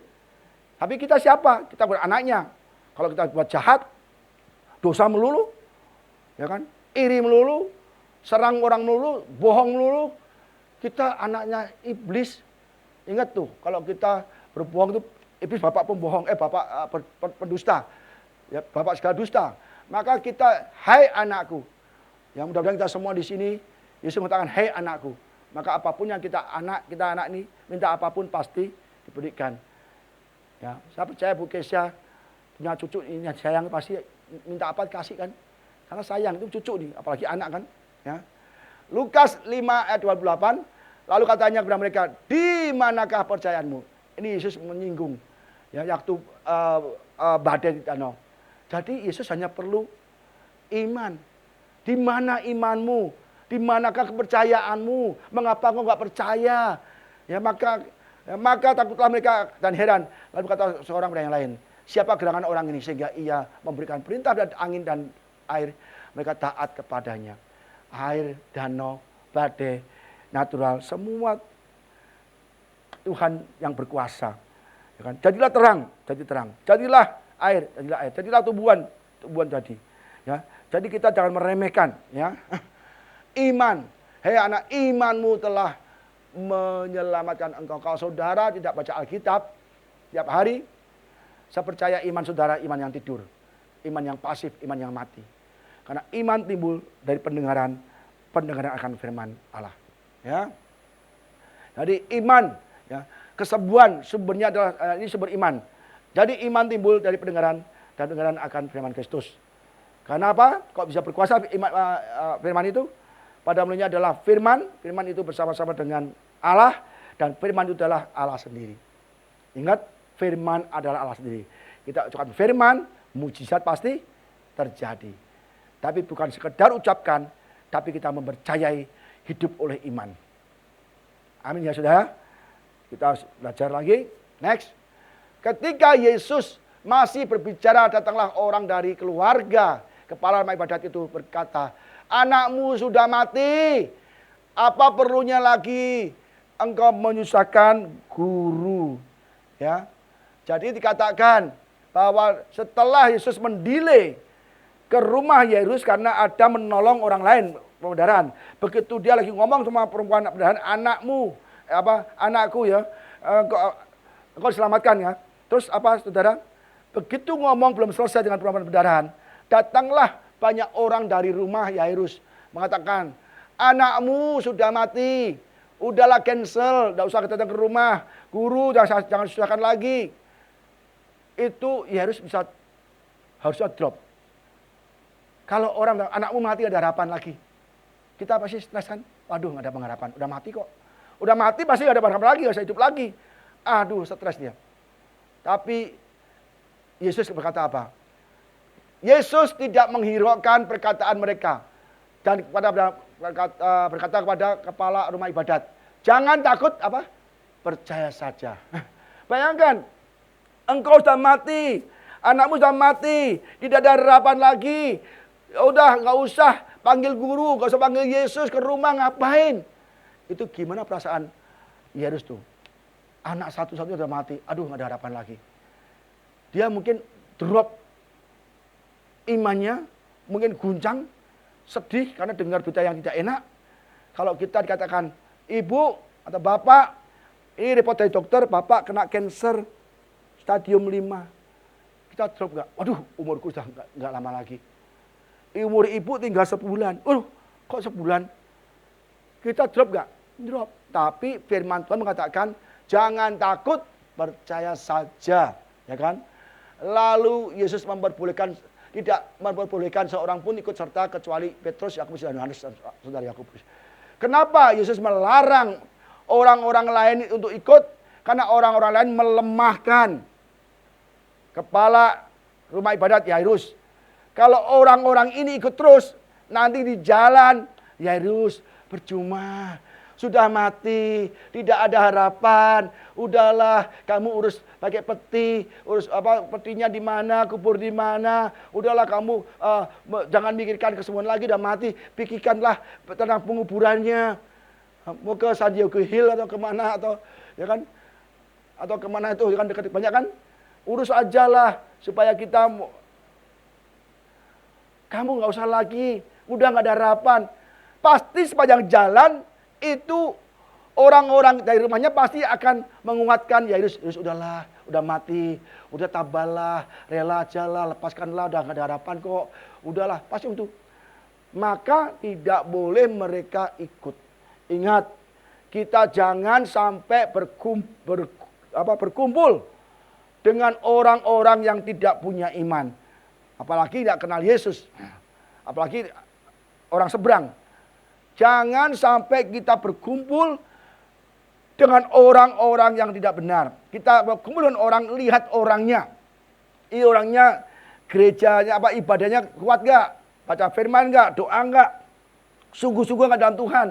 A: Tapi kita siapa? Kita bukan anaknya. Kalau kita buat jahat, dosa melulu, ya kan? Iri melulu, serang orang melulu, bohong melulu. Kita anaknya iblis. Ingat tuh, kalau kita berbohong itu iblis bapak pembohong, bapak pendusta. Ya, bapak segala dusta. Maka kita, hai anakku. Ya mudah-mudahan kita semua di sini, Yesus mengatakan, hai anakku. Maka apapun yang kita anak ini, minta apapun pasti diberikan. Ya, saya percaya Bu Kesha punya cucu ini sayang pasti minta apa dikasih kan. Karena sayang itu cucu nih, apalagi anak kan. Ya. Lukas 5 ayat 28, lalu katanya kepada mereka, di manakah percayaanmu? Ini Yesus menyinggung, ya, waktu badai di danau. Jadi Yesus hanya perlu iman. Di mana imanmu? Di manakah kepercayaanmu? Mengapa kau nggak percaya? Ya maka takutlah mereka dan heran. Lalu kata seorang pada yang lain, siapa gerangan orang ini sehingga ia memberikan perintah dan angin dan air, mereka taat kepadanya. Air, danau, badai, natural, semua Tuhan yang berkuasa. Ya kan? Jadilah terang, jadi terang. Jadilah air, jadilah air. Jadilah tumbuhan jadi. Ya. Jadi kita jangan meremehkan, ya. Iman. Hei anak, imanmu telah menyelamatkan engkau. Kalau saudara tidak baca Alkitab tiap hari, saya percaya iman saudara iman yang tidur, iman yang pasif, iman yang mati. Karena iman timbul dari pendengaran akan firman Allah. Ya. Jadi iman, ya, kesembuhan sumbernya adalah ini sumber iman. Jadi iman timbul dari pendengaran dan pendengaran akan firman Kristus. Karena apa? Kok bisa berkuasa firman itu? Pada mulanya adalah firman itu bersama-sama dengan Allah, dan firman itu adalah Allah sendiri. Ingat, firman adalah Allah sendiri. Kita ucapkan firman, mujizat pasti terjadi. Tapi bukan sekedar ucapkan, tapi kita mempercayai hidup oleh iman. Amin ya saudara. Kita belajar lagi. Next. Ketika Yesus masih berbicara, datanglah orang dari keluarga kepala rumah ibadat itu berkata, anakmu sudah mati. Apa perlunya lagi engkau menyusahkan guru? Ya. Jadi dikatakan bahwa setelah Yesus mendelay ke rumah Yairus karena ada menolong orang lain pendarahan. Begitu dia lagi ngomong sama perempuan pendarahan, anakku ya, engkau diselamatkan ya. Terus apa saudara? Begitu ngomong belum selesai dengan perempuan pendarahan, datanglah banyak orang dari rumah Yairus mengatakan, anakmu sudah mati, udahlah cancel, tidak usah datang ke rumah, guru jangan susahkan lagi. Itu Yairus harusnya drop. Kalau orang bilang, anakmu mati ada harapan lagi, kita pasti stres kan? Waduh nggak ada pengharapan, udah mati kok. Udah mati pasti nggak ada harapan lagi, nggak bisa hidup lagi. Aduh stres dia. Tapi Yesus berkata apa? Yesus tidak menghiraukan perkataan mereka. Dan berkata kepada kepala rumah ibadat, jangan takut apa? Percaya saja. Bayangkan, engkau sudah mati, anakmu sudah mati, tidak ada harapan lagi. Udah nggak usah panggil guru, nggak usah panggil Yesus ke rumah, ngapain? Itu gimana perasaan Yairus tuh? Anak satu-satunya sudah mati, aduh nggak ada harapan lagi. Dia mungkin drop imannya, mungkin guncang, sedih karena dengar berita yang tidak enak. Kalau kita dikatakan, ibu atau bapak, ini report dari dokter, bapak kena cancer stadium 5. Kita drop nggak? Waduh, umurku sudah nggak lama lagi. Umur ibu tinggal sebulan. Kok sebulan? Kita drop nggak? Drop. Tapi firman Tuhan mengatakan, jangan takut, percaya saja. Ya kan? Lalu Yesus tidak memperbolehkan seorang pun ikut serta kecuali Petrus, Yakobus dan Yohanes, saudara Yakobus. Kenapa Yesus melarang orang-orang lain untuk ikut? Karena orang-orang lain melemahkan kepala rumah ibadat Yairus. Kalau orang-orang ini ikut terus, nanti di jalan Yairus percuma. Sudah mati, tidak ada harapan. Udahlah, kamu urus pakai peti, urus petinya di mana, kubur di mana. Udahlah kamu jangan mikirkan kesembuhan lagi, udah mati. Pikirkanlah tentang penguburannya. Mau ke San Diego Hill atau kemana atau ya kan? Atau kemana itu kan dekat banyak kan? Urus ajalah supaya kamu nggak usah lagi, udah nggak ada harapan. Pasti sepanjang jalan itu orang-orang dari rumahnya pasti akan menguatkan Yairus. Yairus udahlah, udah mati, udah tabahlah, rela ajalah, lepaskanlah, udah nggak ada harapan kok. Udahlah, pasti untuk. Maka tidak boleh mereka ikut. Ingat, kita jangan sampai berkumpul dengan orang-orang yang tidak punya iman. Apalagi tidak kenal Yesus. Apalagi orang seberang. Jangan sampai kita berkumpul dengan orang-orang yang tidak benar. Kita berkumpul dengan orang, lihat orangnya. Ini orangnya, gerejanya, ibadahnya kuat gak? Baca firman gak? Doa gak? Sungguh-sungguh nggak dalam Tuhan.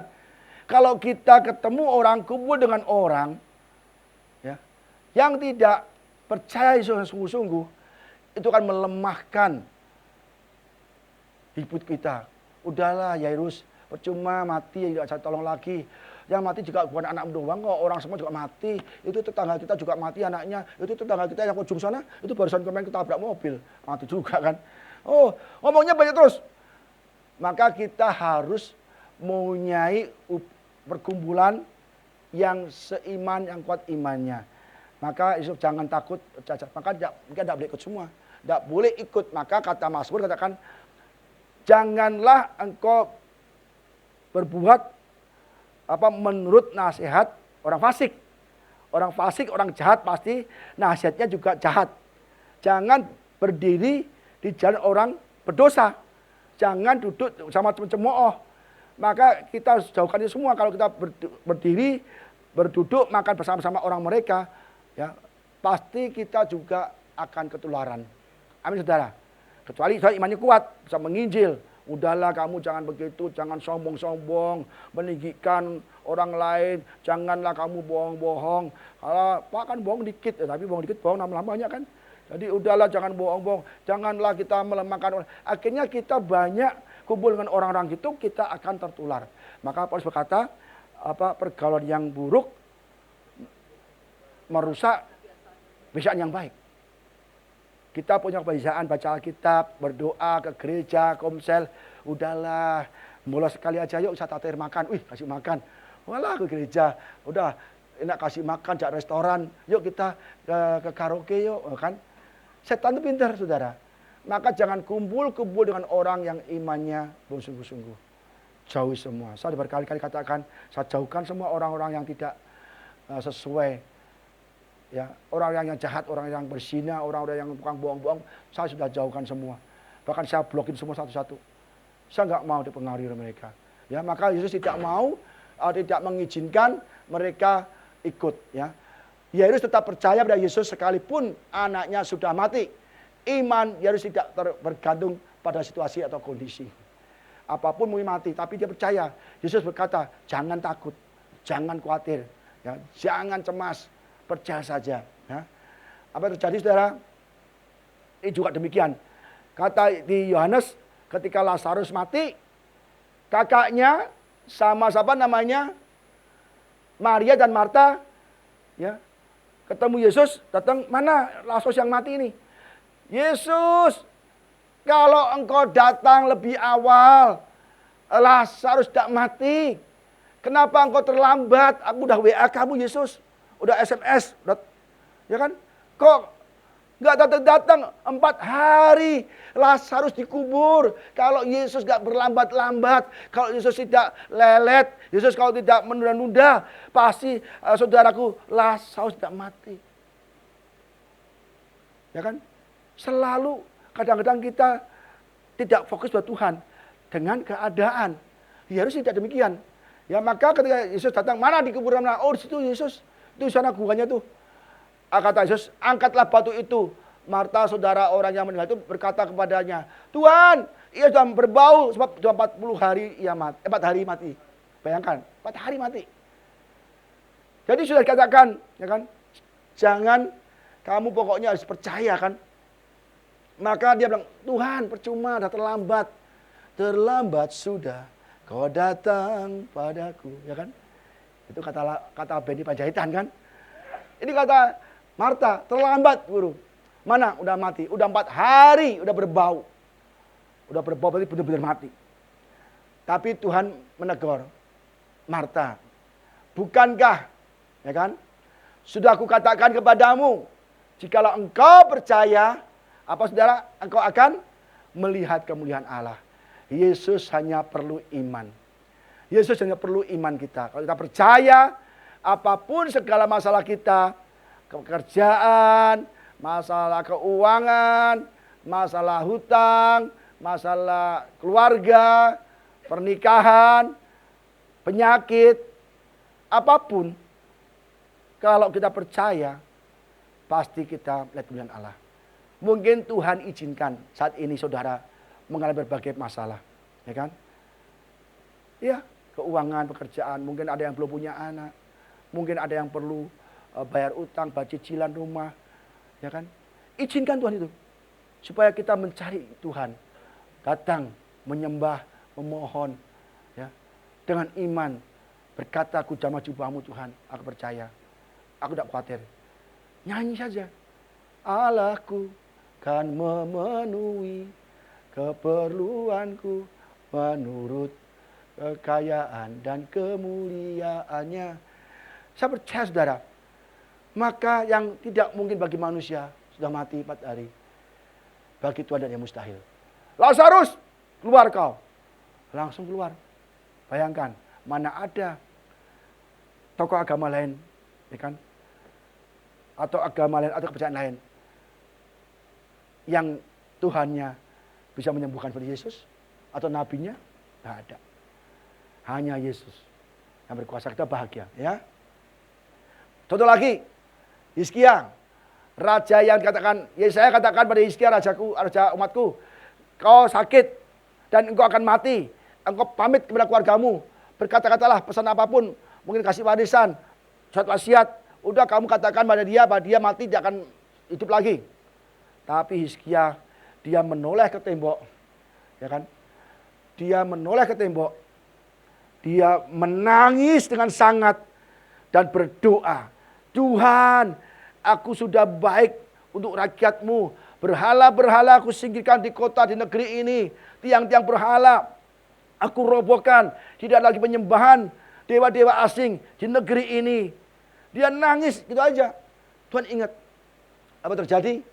A: Kalau kita ketemu orang, kumpul dengan orang ya, yang tidak percaya Yesus sungguh-sungguh, itu akan melemahkan hidup kita. Udahlah Yairus, percuma mati, tidak saya tolong lagi. Yang mati juga bukan anak doang kok, orang semua juga mati. Itu tetangga kita juga mati anaknya. Itu tetangga kita yang ujung sana, itu barusan kemarin ketabrak mobil. Mati juga kan. Oh, ngomongnya banyak terus. Maka kita harus mempunyai perkumpulan yang seiman, yang kuat imannya. Maka Yusuf jangan takut cacat. Maka kita tidak boleh ikut semua. Tidak boleh ikut. Maka kata Mazmur katakan, janganlah engkau berbuat menurut nasihat orang fasik. Orang fasik, orang jahat pasti nasihatnya juga jahat. Jangan berdiri di jalan orang berdosa. Jangan duduk sama cemooh. Maka kita harus jauhkan itu semua. Kalau kita berdiri, berduduk, makan bersama-sama orang mereka, ya pasti kita juga akan ketularan. Amin saudara. Kecuali saya imannya kuat, bisa menginjil. Udahlah kamu jangan begitu, jangan sombong-sombong, meninggikan orang lain, janganlah kamu bohong-bohong. Kalau Pak kan bohong dikit, tapi bohong dikit bohong lama-lamanya kan. Jadi udahlah jangan bohong-bohong, janganlah kita melemahkan orang. Akhirnya kita banyak kumpul dengan orang-orang gitu, kita akan tertular. Maka Paulus berkata, pergaulan yang buruk merusak kebiasaan yang baik. Kita punya kebiasaan baca Alkitab, berdoa ke gereja, komsel. Udahlah, mulai sekali aja yuk saya tatir makan. Wih, kasih makan. Walah ke gereja. Udah, enak kasih makan, cak restoran. Yuk kita ke karaoke yuk. Kan? Setan itu pintar, saudara. Maka jangan kumpul-kumpul dengan orang yang imannya belum sungguh-sungguh. Jauhi semua. Saya berkali-kali katakan, saya jauhkan semua orang-orang yang tidak sesuai. Ya, orang yang jahat, orang yang berzina, orang-orang yang tukang bohong-bohong, saya sudah jauhkan semua. Bahkan saya blokin semua satu-satu. Saya nggak mau dipengaruhi oleh mereka. Ya, maka Yesus tidak mau, tidak mengizinkan mereka ikut. Ya, Yesus tetap percaya pada Yesus sekalipun anaknya sudah mati. Iman Yesus tidak bergantung pada situasi atau kondisi. Apapun mau mati, tapi dia percaya. Yesus berkata, jangan takut, jangan khawatir, ya, jangan cemas. Percaya saja. Ya. Apa yang terjadi saudara? Ini juga demikian. Kata di Yohanes ketika Lazarus mati, kakaknya sama siapa namanya? Maria dan Marta, ya, ketemu Yesus, datang, mana Lazarus yang mati ini? Yesus, kalau engkau datang lebih awal, Lazarus tidak mati. Kenapa engkau terlambat? Aku udah WA kamu Yesus. Udah SMS, ya kan? Kok nggak datang-datang 4 hari Lazarus dikubur. Kalau Yesus nggak berlambat-lambat, kalau Yesus tidak lelet, Yesus kalau tidak menunda-nunda, pasti saudaraku Lazarus tidak mati. Ya kan? Selalu kadang-kadang kita tidak fokus pada Tuhan dengan keadaan. Ya harus tidak demikian. Ya maka ketika Yesus datang, mana di kuburan? Oh di situ Yesus. Itu sana gubahnya tuh. Kata Yesus, angkatlah batu itu. Marta, saudara orang yang meninggal itu berkata kepadanya, Tuhan, ia sudah berbau sebab sudah 40 hari ia mati. 4 hari mati. Bayangkan, 4 hari mati. Jadi sudah dikatakan, ya kan? Jangan kamu pokoknya harus percaya kan. Maka dia bilang, Tuhan percuma, sudah terlambat. Terlambat sudah kau datang padaku, ya kan? Itu kata Benny Panjaitan kan. Ini kata Marta, terlambat guru. Mana udah mati, udah 4 hari, udah berbau. Udah berbau berarti benar-benar mati. Tapi Tuhan menegur Marta, bukankah, ya kan? Sudah aku katakan kepadamu, jikalau engkau percaya, apa saudara? Engkau akan melihat kemuliaan Allah. Yesus hanya perlu iman. Yesus hanya perlu iman kita. Kalau kita percaya, apapun segala masalah kita, pekerjaan, masalah keuangan, masalah hutang, masalah keluarga, pernikahan, penyakit, apapun, kalau kita percaya, pasti kita lihat kemuliaan Allah. Mungkin Tuhan izinkan saat ini saudara mengalami berbagai masalah, ya kan? Ya, keuangan, pekerjaan, mungkin ada yang belum punya anak, mungkin ada yang perlu bayar utang, bayar cicilan rumah, ya kan? Izinkan Tuhan itu, supaya kita mencari Tuhan, datang, menyembah, memohon, ya, dengan iman, berkata, aku jamah jubahmu Tuhan, aku percaya, aku tidak khawatir. Nyanyi saja, Allahku kan memenuhi keperluanku menurut kekayaan dan kemuliaannya. Saya percaya saudara, maka yang tidak mungkin bagi manusia sudah mati 4 hari. Bagi Tuhan ada yang mustahil. Lazarus, keluar kau. Langsung keluar. Bayangkan, mana ada tokoh agama lain, ya kan? Atau agama lain, atau kepercayaan lain yang Tuhannya bisa menyembuhkan seperti Yesus atau nabinya? Tidak ada. Hanya Yesus yang berkuasa. Kita bahagia, ya. Contoh lagi, Hizkia, raja yang dikatakan, Yesaya katakan pada Hizkia, rajaku, raja umatku, kau sakit dan engkau akan mati. Engkau pamit kepada keluargamu, berkata-katalah pesan apapun, mungkin kasih warisan, suatu wasiat, udah kamu katakan pada dia mati, dia akan hidup lagi. Tapi Hizkia, dia menoleh ke tembok, ya kan? Dia menoleh ke tembok, dia menangis dengan sangat dan berdoa, Tuhan, aku sudah baik untuk rakyatmu. Berhala-berhala aku singkirkan di kota, di negeri ini. Tiang-tiang berhala aku robohkan. Tidak lagi penyembahan dewa-dewa asing di negeri ini. Dia nangis, gitu aja. Tuhan ingat. Apa terjadi?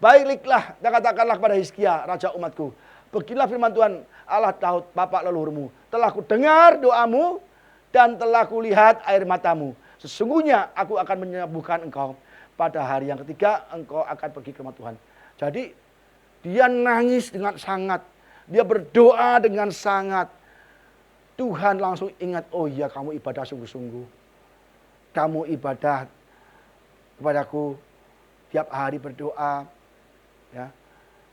A: Baiklah, dan katakanlah kepada Hizkia, raja umatku. Beginilah firman Tuhan, Allah Daud, bapak leluhurmu. Telah ku dengar doamu, dan telah ku lihat air matamu. Sesungguhnya aku akan menyembuhkan engkau. Pada hari yang ketiga, engkau akan pergi ke rumah Tuhan. Jadi, dia nangis dengan sangat. Dia berdoa dengan sangat. Tuhan langsung ingat, oh iya kamu ibadah sungguh-sungguh. Kamu ibadah kepadaku tiap hari berdoa. Ya,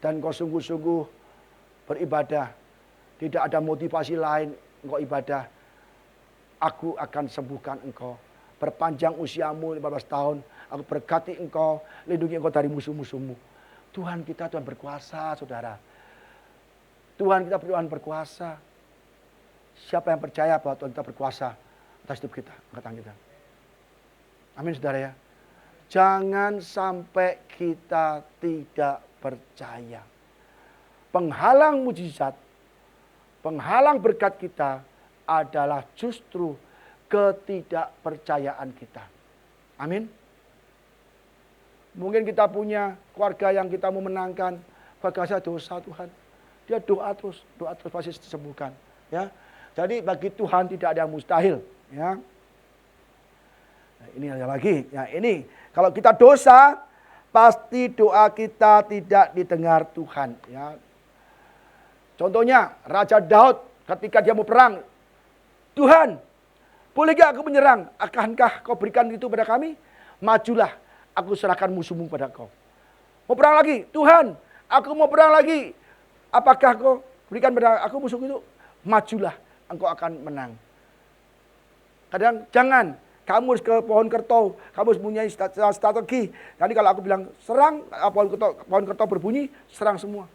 A: dan kau sungguh-sungguh beribadah. Tidak ada motivasi lain engkau ibadah. Aku akan sembuhkan engkau. Perpanjang usiamu 15 tahun. Aku berkati engkau. Lindungi engkau dari musuh-musuhmu. Tuhan kita Tuhan berkuasa, saudara. Tuhan kita Tuhan berkuasa. Siapa yang percaya bahwa Tuhan kita berkuasa atas hidup kita, angkat tangan kita. Amin, saudara ya. Jangan sampai kita tidak percaya. Penghalang mujizat, penghalang berkat kita adalah justru ketidakpercayaan kita. Amin. Mungkin kita punya keluarga yang kita mau menangkan, keluarga saya dosa Tuhan. Dia doa terus pasti disembuhkan. Ya, jadi bagi Tuhan tidak ada yang mustahil. Ya. Nah, ini ada lagi. Ya, ini kalau kita dosa, pasti doa kita tidak didengar Tuhan. Ya. Contohnya Raja Daud ketika dia mau perang, Tuhan, boleh gak aku menyerang? Akankah kau berikan itu pada kami? Majulah, aku serahkan musuhmu pada kau. Mau perang lagi, Tuhan, aku mau perang lagi. Apakah kau berikan pada aku musuh itu? Majulah, engkau akan menang. Kadang jangan. Kamu harus ke pohon kertau, kamu harus punya strategi. Nanti kalau aku bilang serang, pohon kertau berbunyi, serang semua.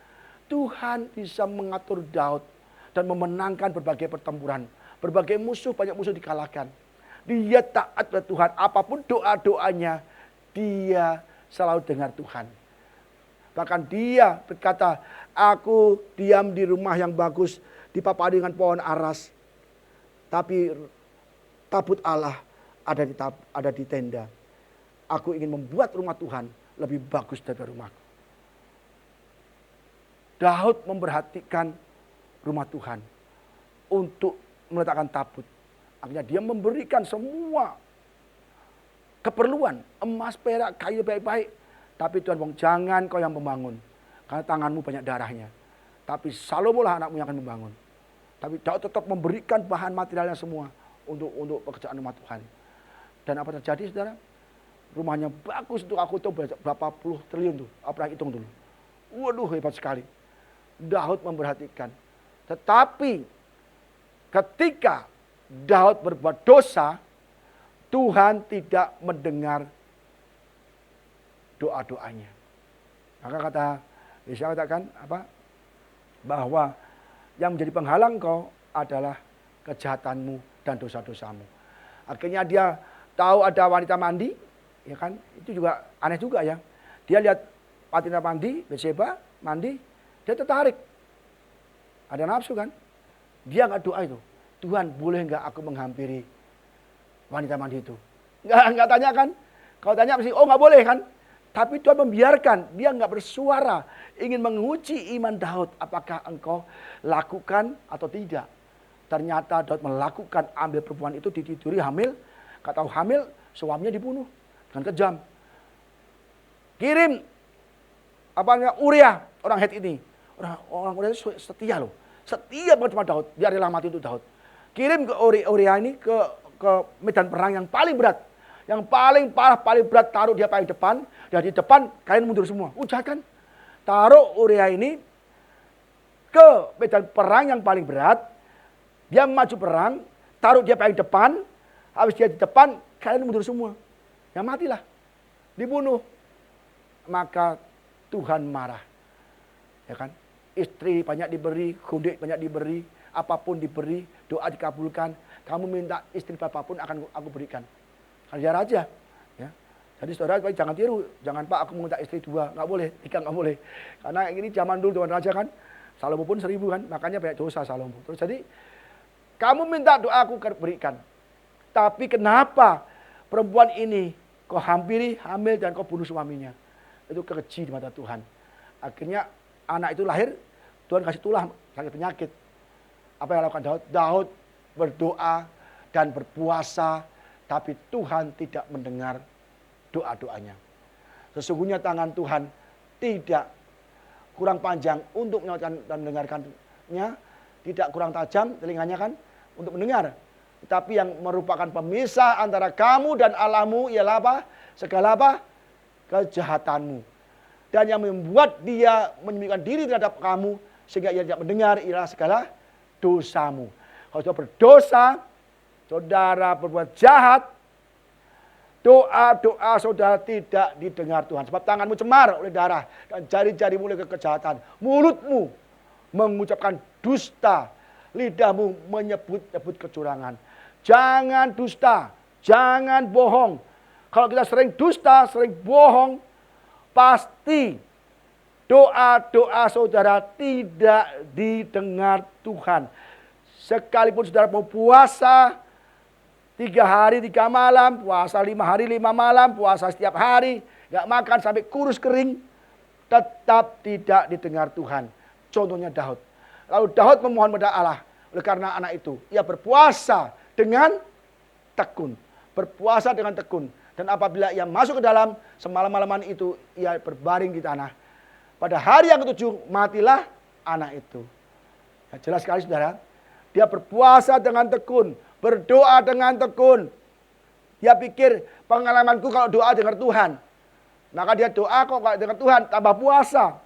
A: Tuhan bisa mengatur Daud dan memenangkan berbagai pertempuran. Berbagai musuh, banyak musuh dikalahkan. Dia taat pada Tuhan, apapun doa-doanya, dia selalu dengar Tuhan. Bahkan dia berkata, aku diam di rumah yang bagus, dipapari dengan pohon aras. Tapi tabut Allah ada di tenda. Aku ingin membuat rumah Tuhan lebih bagus dari rumahku. Daud memperhatikan rumah Tuhan untuk meletakkan tabut. Akhirnya dia memberikan semua keperluan, emas, perak, kayu baik-baik. Tapi Tuhan bilang, jangan kau yang membangun, karena tanganmu banyak darahnya. Tapi Salomo lah anakmu yang akan membangun. Tapi Daud tetap memberikan bahan materialnya semua untuk pekerjaan rumah Tuhan. Dan apa terjadi, saudara? Rumahnya bagus tuh, aku tahu berapa puluh triliun tuh, apa hitung dulu. Waduh, hebat sekali. Daud memperhatikan. Tetapi ketika Daud berbuat dosa, Tuhan tidak mendengar doa-doanya. Maka kata Yesaya katakan apa? Bahwa yang menjadi penghalang kau adalah kejahatanmu dan dosa-dosamu. Akhirnya dia tahu ada wanita mandi, ya kan? Itu juga aneh juga ya. Dia lihat wanita mandi, Batseba mandi, dia tertarik. Ada nafsu kan? Dia nggak doa itu. Tuhan, boleh nggak aku menghampiri wanita mandi itu? Nggak tanya kan? Kalau tanya pasti, oh nggak boleh kan? Tapi Tuhan membiarkan, dia nggak bersuara, ingin menguji iman Daud, apakah engkau lakukan atau tidak. Ternyata Daud melakukan, ambil perempuan itu, ditiduri, hamil. Kata hamil, suaminya dibunuh dengan kejam. Kirim Uria, orang Het ini. Orang Uria itu setia loh. Setia banget sama Daud, dia rela mati untuk Daud. Kirim ke Uria ini ke medan perang yang paling berat. Yang paling parah, paling berat, taruh dia paling depan. Dan di depan kalian mundur semua. Jahat kan? Taruh Uria ini ke medan perang yang paling berat. Dia maju perang, taruh dia paling depan. Habis dia di depan, kalian mundur semua. Ya matilah. Dibunuh. Maka Tuhan marah. Ya kan? Istri banyak diberi, gundik banyak diberi, apapun diberi, doa dikabulkan. Kamu minta istri apapun akan aku berikan. Dia raja, ya. Jadi saudara jangan tiru, jangan Pak aku minta istri 2, nggak boleh, 3 nggak boleh. Karena ini zaman dulu Tuhan raja kan, Salomo pun 1000 kan, makanya banyak dosa Salomo. Terus jadi kamu minta doa aku berikan. Tapi kenapa perempuan ini kau hampiri, hamil dan kau bunuh suaminya? Itu kekeji di mata Tuhan. Akhirnya anak itu lahir, Tuhan kasih tulah sakit penyakit. Apa yang lakukan Daud? Daud berdoa dan berpuasa. Tapi Tuhan tidak mendengar doa-doanya. Sesungguhnya tangan Tuhan tidak kurang panjang untuk menyelamatkan dan mendengarkannya. Tidak kurang tajam telinganya kan untuk mendengar. Tetapi yang merupakan pemisah antara kamu dan Allahmu ialah apa? Segala apa? Kejahatanmu. Dan yang membuat dia menyembunyikan diri terhadap kamu sehingga ia tidak mendengar ialah segala dosamu. Kalau saudara berdosa, saudara berbuat jahat, doa-doa saudara tidak didengar Tuhan. Sebab tanganmu cemar oleh darah dan jari-jarimu oleh kejahatan. Mulutmu mengucapkan dusta, lidahmu menyebut-nyebut kecurangan. Jangan dusta, jangan bohong. Kalau kita sering dusta, sering bohong, pasti doa-doa saudara tidak didengar Tuhan. Sekalipun saudara mau puasa 3 hari 3 malam, puasa 5 hari 5 malam, puasa setiap hari, nggak makan sampai kurus kering, tetap tidak didengar Tuhan. Contohnya Daud. Lalu Daud memohon pada Allah. Oleh karena anak itu, ia berpuasa dengan tekun. Berpuasa dengan tekun. Dan apabila ia masuk ke dalam, semalam-malaman itu ia berbaring di tanah. Pada hari yang ke-7, matilah anak itu. Ya, jelas sekali saudara. Dia berpuasa dengan tekun. Berdoa dengan tekun. Dia pikir pengalamanku kalau doa dengar Tuhan. Maka dia doa kok kalau dengar Tuhan, tambah puasa.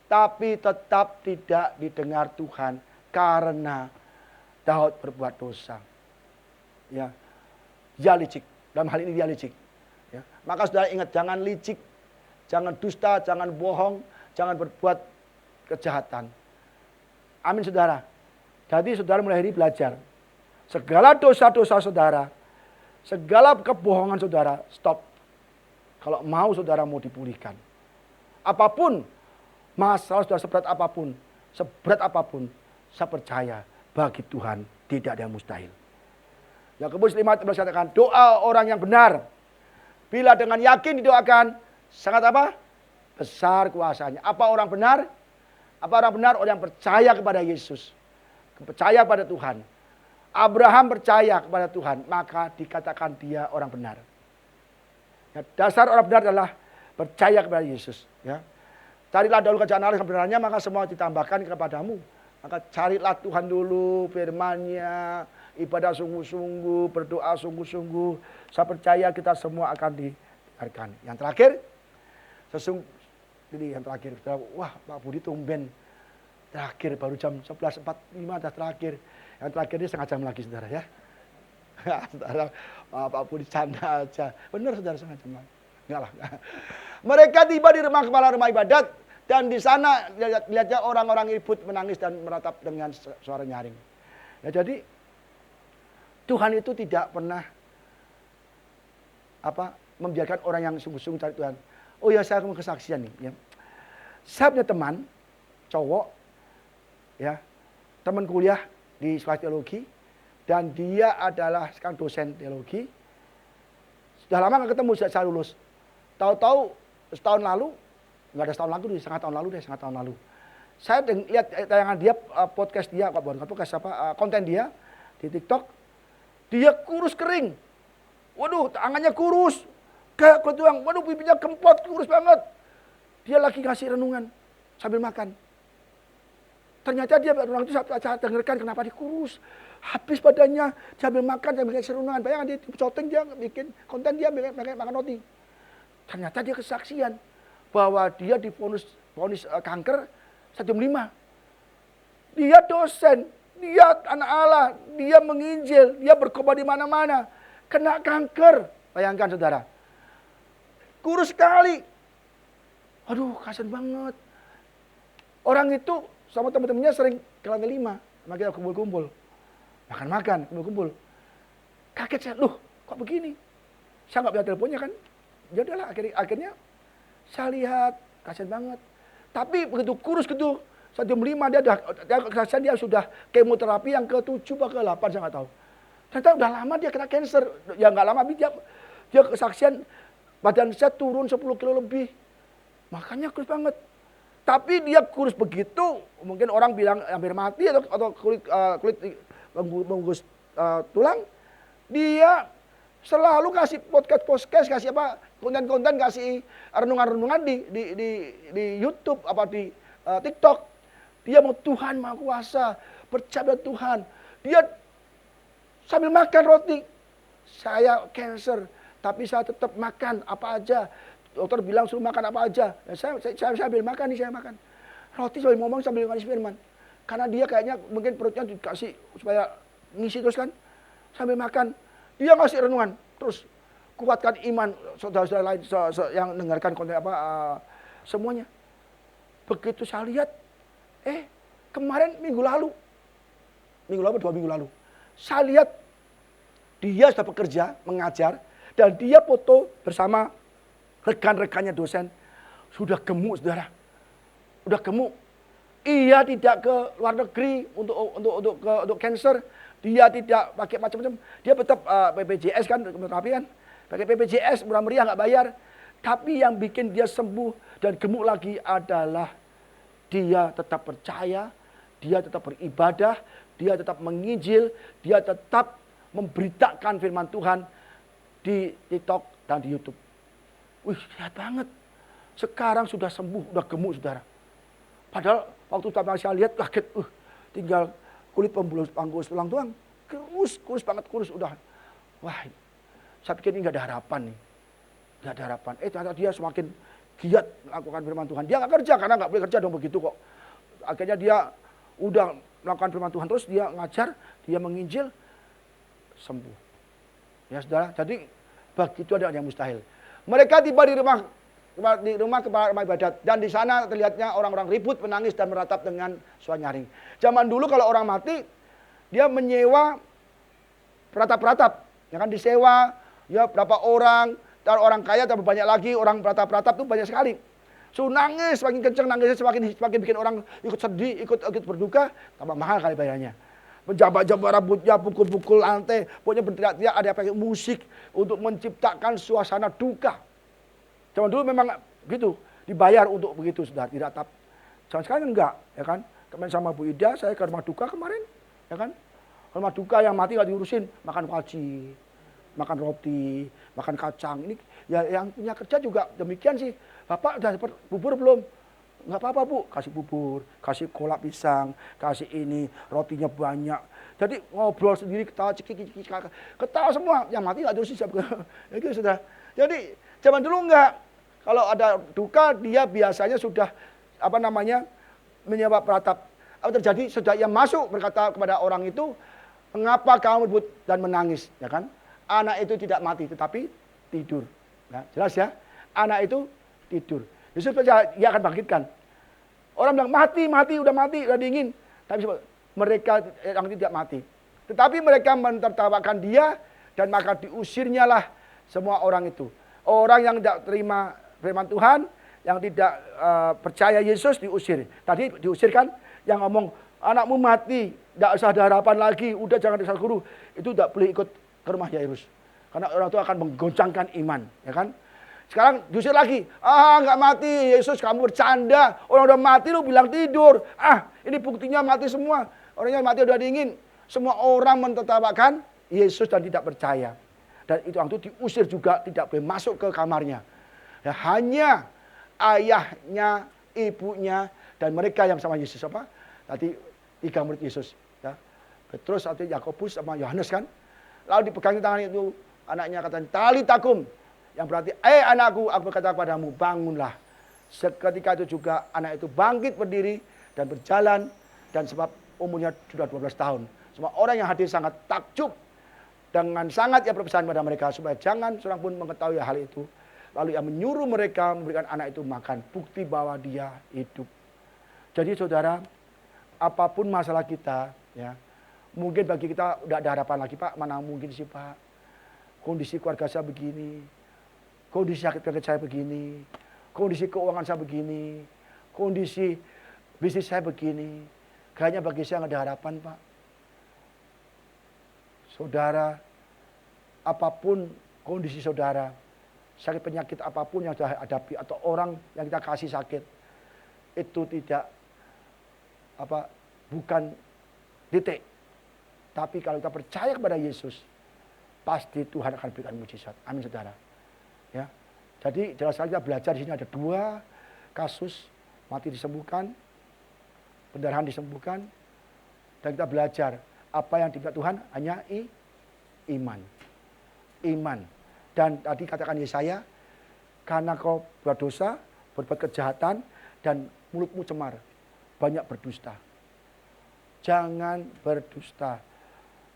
A: Tapi tetap tidak didengar Tuhan. Karena Daud berbuat dosa. Ya, dia licik. Dalam hal ini dia licik. Ya. Maka saudara ingat, jangan licik. Jangan dusta, jangan bohong. Jangan berbuat kejahatan. Amin saudara. Jadi saudara mulai hari belajar. Segala dosa-dosa saudara, segala kebohongan saudara, stop. Kalau mau saudara mau dipulihkan. Apapun, masalah saudara seberat apapun, saya percaya bagi Tuhan tidak ada yang mustahil. Yakobus 5:13 katakan, doa orang yang benar, bila dengan yakin didoakan, sangat apa? Besar kuasanya. Apa orang benar? Apa orang benar? Orang yang percaya kepada Yesus. Percaya pada Tuhan. Abraham percaya kepada Tuhan, maka dikatakan dia orang benar. Ya, dasar orang benar adalah percaya kepada Yesus. Ya. Carilah dahulu kerajaan Allah yang kebenarannya, maka semua ditambahkan kepadamu. Maka carilah Tuhan dulu, firman-Nya, ibadah sungguh-sungguh, berdoa sungguh-sungguh. Saya percaya kita semua akan didengarkan. Yang terakhir, yang terakhir, wah Pak Budi tumben. Terakhir baru jam 11.45 dah terakhir. Yang terakhir ini setengah jam lagi saudara ya. Saudara, apapun dicanda aja. Benar saudara, setengah jam lagi. Enggak lah. Mereka tiba di rumah kepala rumah ibadat. Dan di sana lihatnya orang-orang ribut, menangis dan meratap dengan suara nyaring. Ya, jadi Tuhan itu tidak pernah membiarkan orang yang sungguh-sungguh cari Tuhan. Oh ya, saya mau kesaksian nih. Ya. Saya punya teman cowok, ya, teman kuliah di sekolah teologi, dan dia adalah sekarang dosen teologi. Sudah lama nggak ketemu sejak saya lulus. Tahu-tahu setahun lalu, nggak ada setahun lalu, setengah tahun lalu. Saya lihat tayangan dia, podcast dia, konten dia di TikTok. Dia kurus kering. Waduh, tangannya kurus. Kayak ketuang, waduh pipinya kempot, kurus banget. Dia lagi ngasih renungan sambil makan. Ternyata dia renungan itu saya dengarkan kenapa dia kurus. Habis badannya sambil makan, sambil ngasih renungan. Bayangkan dia syuting, dia bikin konten, dia makan roti. Ternyata dia kesaksian bahwa dia divonis kanker stadium 5. Dia dosen, dia anak Allah, dia menginjil, dia berkhotbah di mana-mana. Kena kanker. Bayangkan saudara. Kurus sekali. Aduh, kasian banget. Orang itu sama teman-temannya sering ke lantai 5. Sama kita kumpul-kumpul. Makan-makan, kumpul-kumpul. Kaget saya, loh kok begini? Saya nggak punya teleponnya kan. Ya udahlah, akhirnya saya lihat, kasian banget. Tapi begitu kurus gitu, stadium 5 dia sudah kemoterapi yang ke-7 atau ke-8, saya nggak tahu. Ternyata udah lama dia kena cancer. Ya nggak lama, dia kesaksian badan saya turun 10 kilo lebih. Makanya kurus banget. Tapi dia kurus begitu, mungkin orang bilang hampir mati atau kulit membungkus tulang. Dia selalu kasih podcast, kasih konten-konten, kasih renungan-renungan di YouTube, di TikTok. Dia mau Tuhan Maha Kuasa, percaya Tuhan. Dia sambil makan roti. Saya cancer, tapi saya tetap makan apa aja. Dokter bilang suruh makan apa aja. Ya, saya sambil makan nih, saya makan. Roti sambil ngomong sambil ngasih firman. Karena dia kayaknya mungkin perutnya dikasih supaya ngisi terus kan. Sambil makan. Dia ngasih renungan. Terus kuatkan iman saudara-saudara lain yang dengarkan konten semuanya. Begitu saya lihat, kemarin minggu lalu 2 minggu lalu. Saya lihat dia sudah bekerja, mengajar. Dan dia foto bersama rekan-rekannya dosen. Sudah gemuk saudara. Udah gemuk. Ia tidak ke luar negeri untuk cancer. Dia tidak pakai macam-macam. Dia tetap BPJS kan, tapi kan pakai BPJS murah meriah nggak bayar. Tapi yang bikin dia sembuh dan gemuk lagi adalah dia tetap percaya, dia tetap beribadah, dia tetap menginjil, dia tetap memberitakan firman Tuhan di TikTok dan di YouTube. Wih, lihat banget. Sekarang sudah sembuh, sudah gemuk saudara. Padahal waktu saya lihat kaget, tinggal kulit pembungkus tulang doang. Kurus banget, udah. Wah, saya pikir ini nggak ada harapan nih. Nggak ada harapan. Ternyata dia semakin giat melakukan firman Tuhan. Dia nggak kerja, karena nggak boleh kerja dong begitu kok. Akhirnya dia udah melakukan firman Tuhan, terus dia ngajar, dia menginjil, sembuh. Ya saudara, jadi begitu ada yang mustahil. Mereka tiba di rumah kepala rumah ibadat. Dan di sana terlihatnya orang-orang ribut, menangis, dan meratap dengan suara nyaring. Zaman dulu kalau orang mati, dia menyewa peratap-peratap. Ya kan, disewa, ya berapa orang, dan orang kaya tambah banyak lagi, orang peratap-peratap itu banyak sekali. So nangis, semakin kenceng nangisnya, semakin bikin orang ikut sedih, ikut berduka, tambah mahal kali bayarnya. Menjabat-jabat rambutnya, pukul-pukul lantai, pokoknya berteriak-teriak, ada pakai musik untuk menciptakan suasana duka. Zaman dulu memang gitu, dibayar untuk begitu, sudah tidak tap. Zaman sekarang enggak, ya kan? Kemarin sama Bu Ida, saya ke rumah duka kemarin, ya kan? Rumah duka yang mati nggak diurusin, makan kuaci, makan roti, makan kacang. Ini ya yang punya kerja juga demikian sih. Bapak udah dapat bubur belum? Nggak apa-apa Bu, kasih bubur, kasih kolak pisang, kasih ini, rotinya banyak. Jadi ngobrol sendiri, ketawa, cekik, ketawa semua. Yang mati nggak diurusin siapa. Ya gitu sudah. Jadi zaman dulu enggak. Kalau ada duka, dia biasanya sudah menyewa peratap. Apa terjadi? Saudara yang masuk berkata kepada orang itu, mengapa kamu ribut dan menangis? Ya kan? Anak itu tidak mati, tetapi tidur. Nah, jelas ya? Anak itu tidur. Yesus percaya dia akan bangkitkan. Orang bilang mati, udah dingin. Tapi mereka yang tidak mati. Tetapi mereka mentertawakan dia dan maka diusirnya lah semua orang itu. Orang yang tidak terima firman Tuhan, yang tidak percaya Yesus diusir. Tadi diusir kan? Yang ngomong anakmu mati, tidak usah ada harapan lagi, udah jangan disal guru. Itu tidak boleh ikut ke rumah Yairus. Karena orang itu akan menggoncangkan iman, ya kan? Sekarang diusir lagi. Nggak mati, Yesus kamu bercanda. Orang udah mati lu bilang tidur. Ini buktinya mati semua. Orangnya mati udah dingin. Semua orang mentertawakan Yesus dan tidak percaya. Dan itu orang itu diusir juga, tidak boleh masuk ke kamarnya. Ya, hanya ayahnya, ibunya, dan mereka yang sama Yesus apa? Tadi 3 murid Yesus. Ya. Petrus, atau Yakobus sama Yohanes kan. Lalu dipegang tangan itu anaknya katanya talitakum. Yang berarti, anakku, aku berkata kepadamu, bangunlah. Seketika itu juga anak itu bangkit berdiri dan berjalan. Dan sebab umurnya sudah 12 tahun. Semua orang yang hadir sangat takjub. Dengan sangat ia berpesan pada mereka. Supaya jangan seorang pun mengetahui hal itu. Lalu ia menyuruh mereka memberikan anak itu makan. Bukti bahwa dia hidup. Jadi saudara, apapun masalah kita, ya, mungkin bagi kita udah ada harapan lagi, Pak. Mana mungkin sih, Pak. Kondisi keluarga saya begini. Kondisi sakit keluarga saya begini, kondisi keuangan saya begini, kondisi bisnis saya begini. Kayaknya bagi saya nggak ada harapan, Pak. Saudara, apapun kondisi saudara, sakit penyakit apapun yang sudah hadapi atau orang yang kita kasih sakit, itu tidak bukan titik. Tapi kalau kita percaya kepada Yesus, pasti Tuhan akan berikan mujizat. Amin, saudara. Ya, jadi jelas saja kita belajar di sini ada 2 kasus mati disembuhkan, pendarahan disembuhkan, dan kita belajar apa yang diberikan Tuhan hanya iman. Dan tadi katakan Yesaya, karena kau berdosa, berbuat kejahatan, dan mulutmu cemar, banyak berdusta. Jangan berdusta.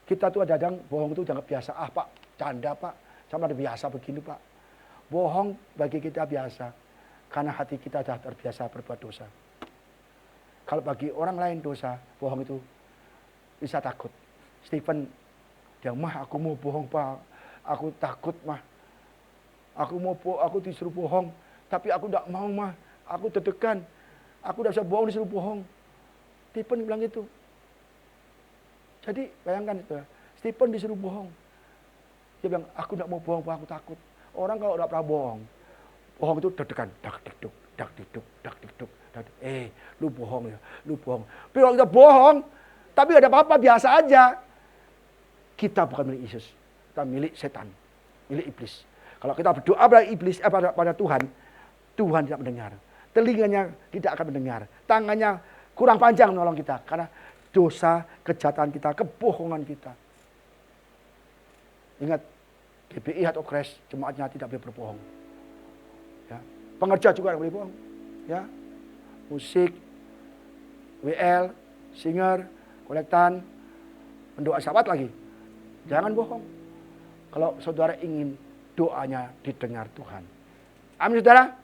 A: Kita tuh kadang bohong itu dianggap biasa. Pak, canda Pak, sama ada biasa begini Pak. Bohong bagi kita biasa, karena hati kita sudah terbiasa berbuat dosa. Kalau bagi orang lain dosa, bohong itu bisa takut. Stephen, dia aku mau bohong Pak, aku takut mah. Aku disuruh bohong, tapi aku tidak mau mah. Aku deg-degan, aku tidak bisa bohong disuruh bohong. Stephen bilang gitu. Jadi bayangkan itu, Stephen disuruh bohong. Dia bilang, aku tidak mau bohong Pak, aku takut. Orang kalau udah pernah bohong itu deg-degan, dak-dikduk. Lu bohong ya, lu bohong. Tapi kalau kita bohong, tapi gak ada apa-apa, biasa aja. Kita bukan milik Yesus, kita milik setan, milik iblis. Kalau kita berdoa pada iblis, pada Tuhan, Tuhan tidak mendengar. Telinganya tidak akan mendengar. Tangannya kurang panjang menolong kita, karena dosa, kejahatan kita, kebohongan kita. Ingat, GBI atau Kres, jemaatnya tidak boleh berbohong. Ya. Pengerja juga tidak boleh bohong. Ya. Musik, WL, singer, kolektan, pendoa sahabat lagi. Jangan bohong. Kalau saudara ingin doanya didengar Tuhan. Amin, saudara.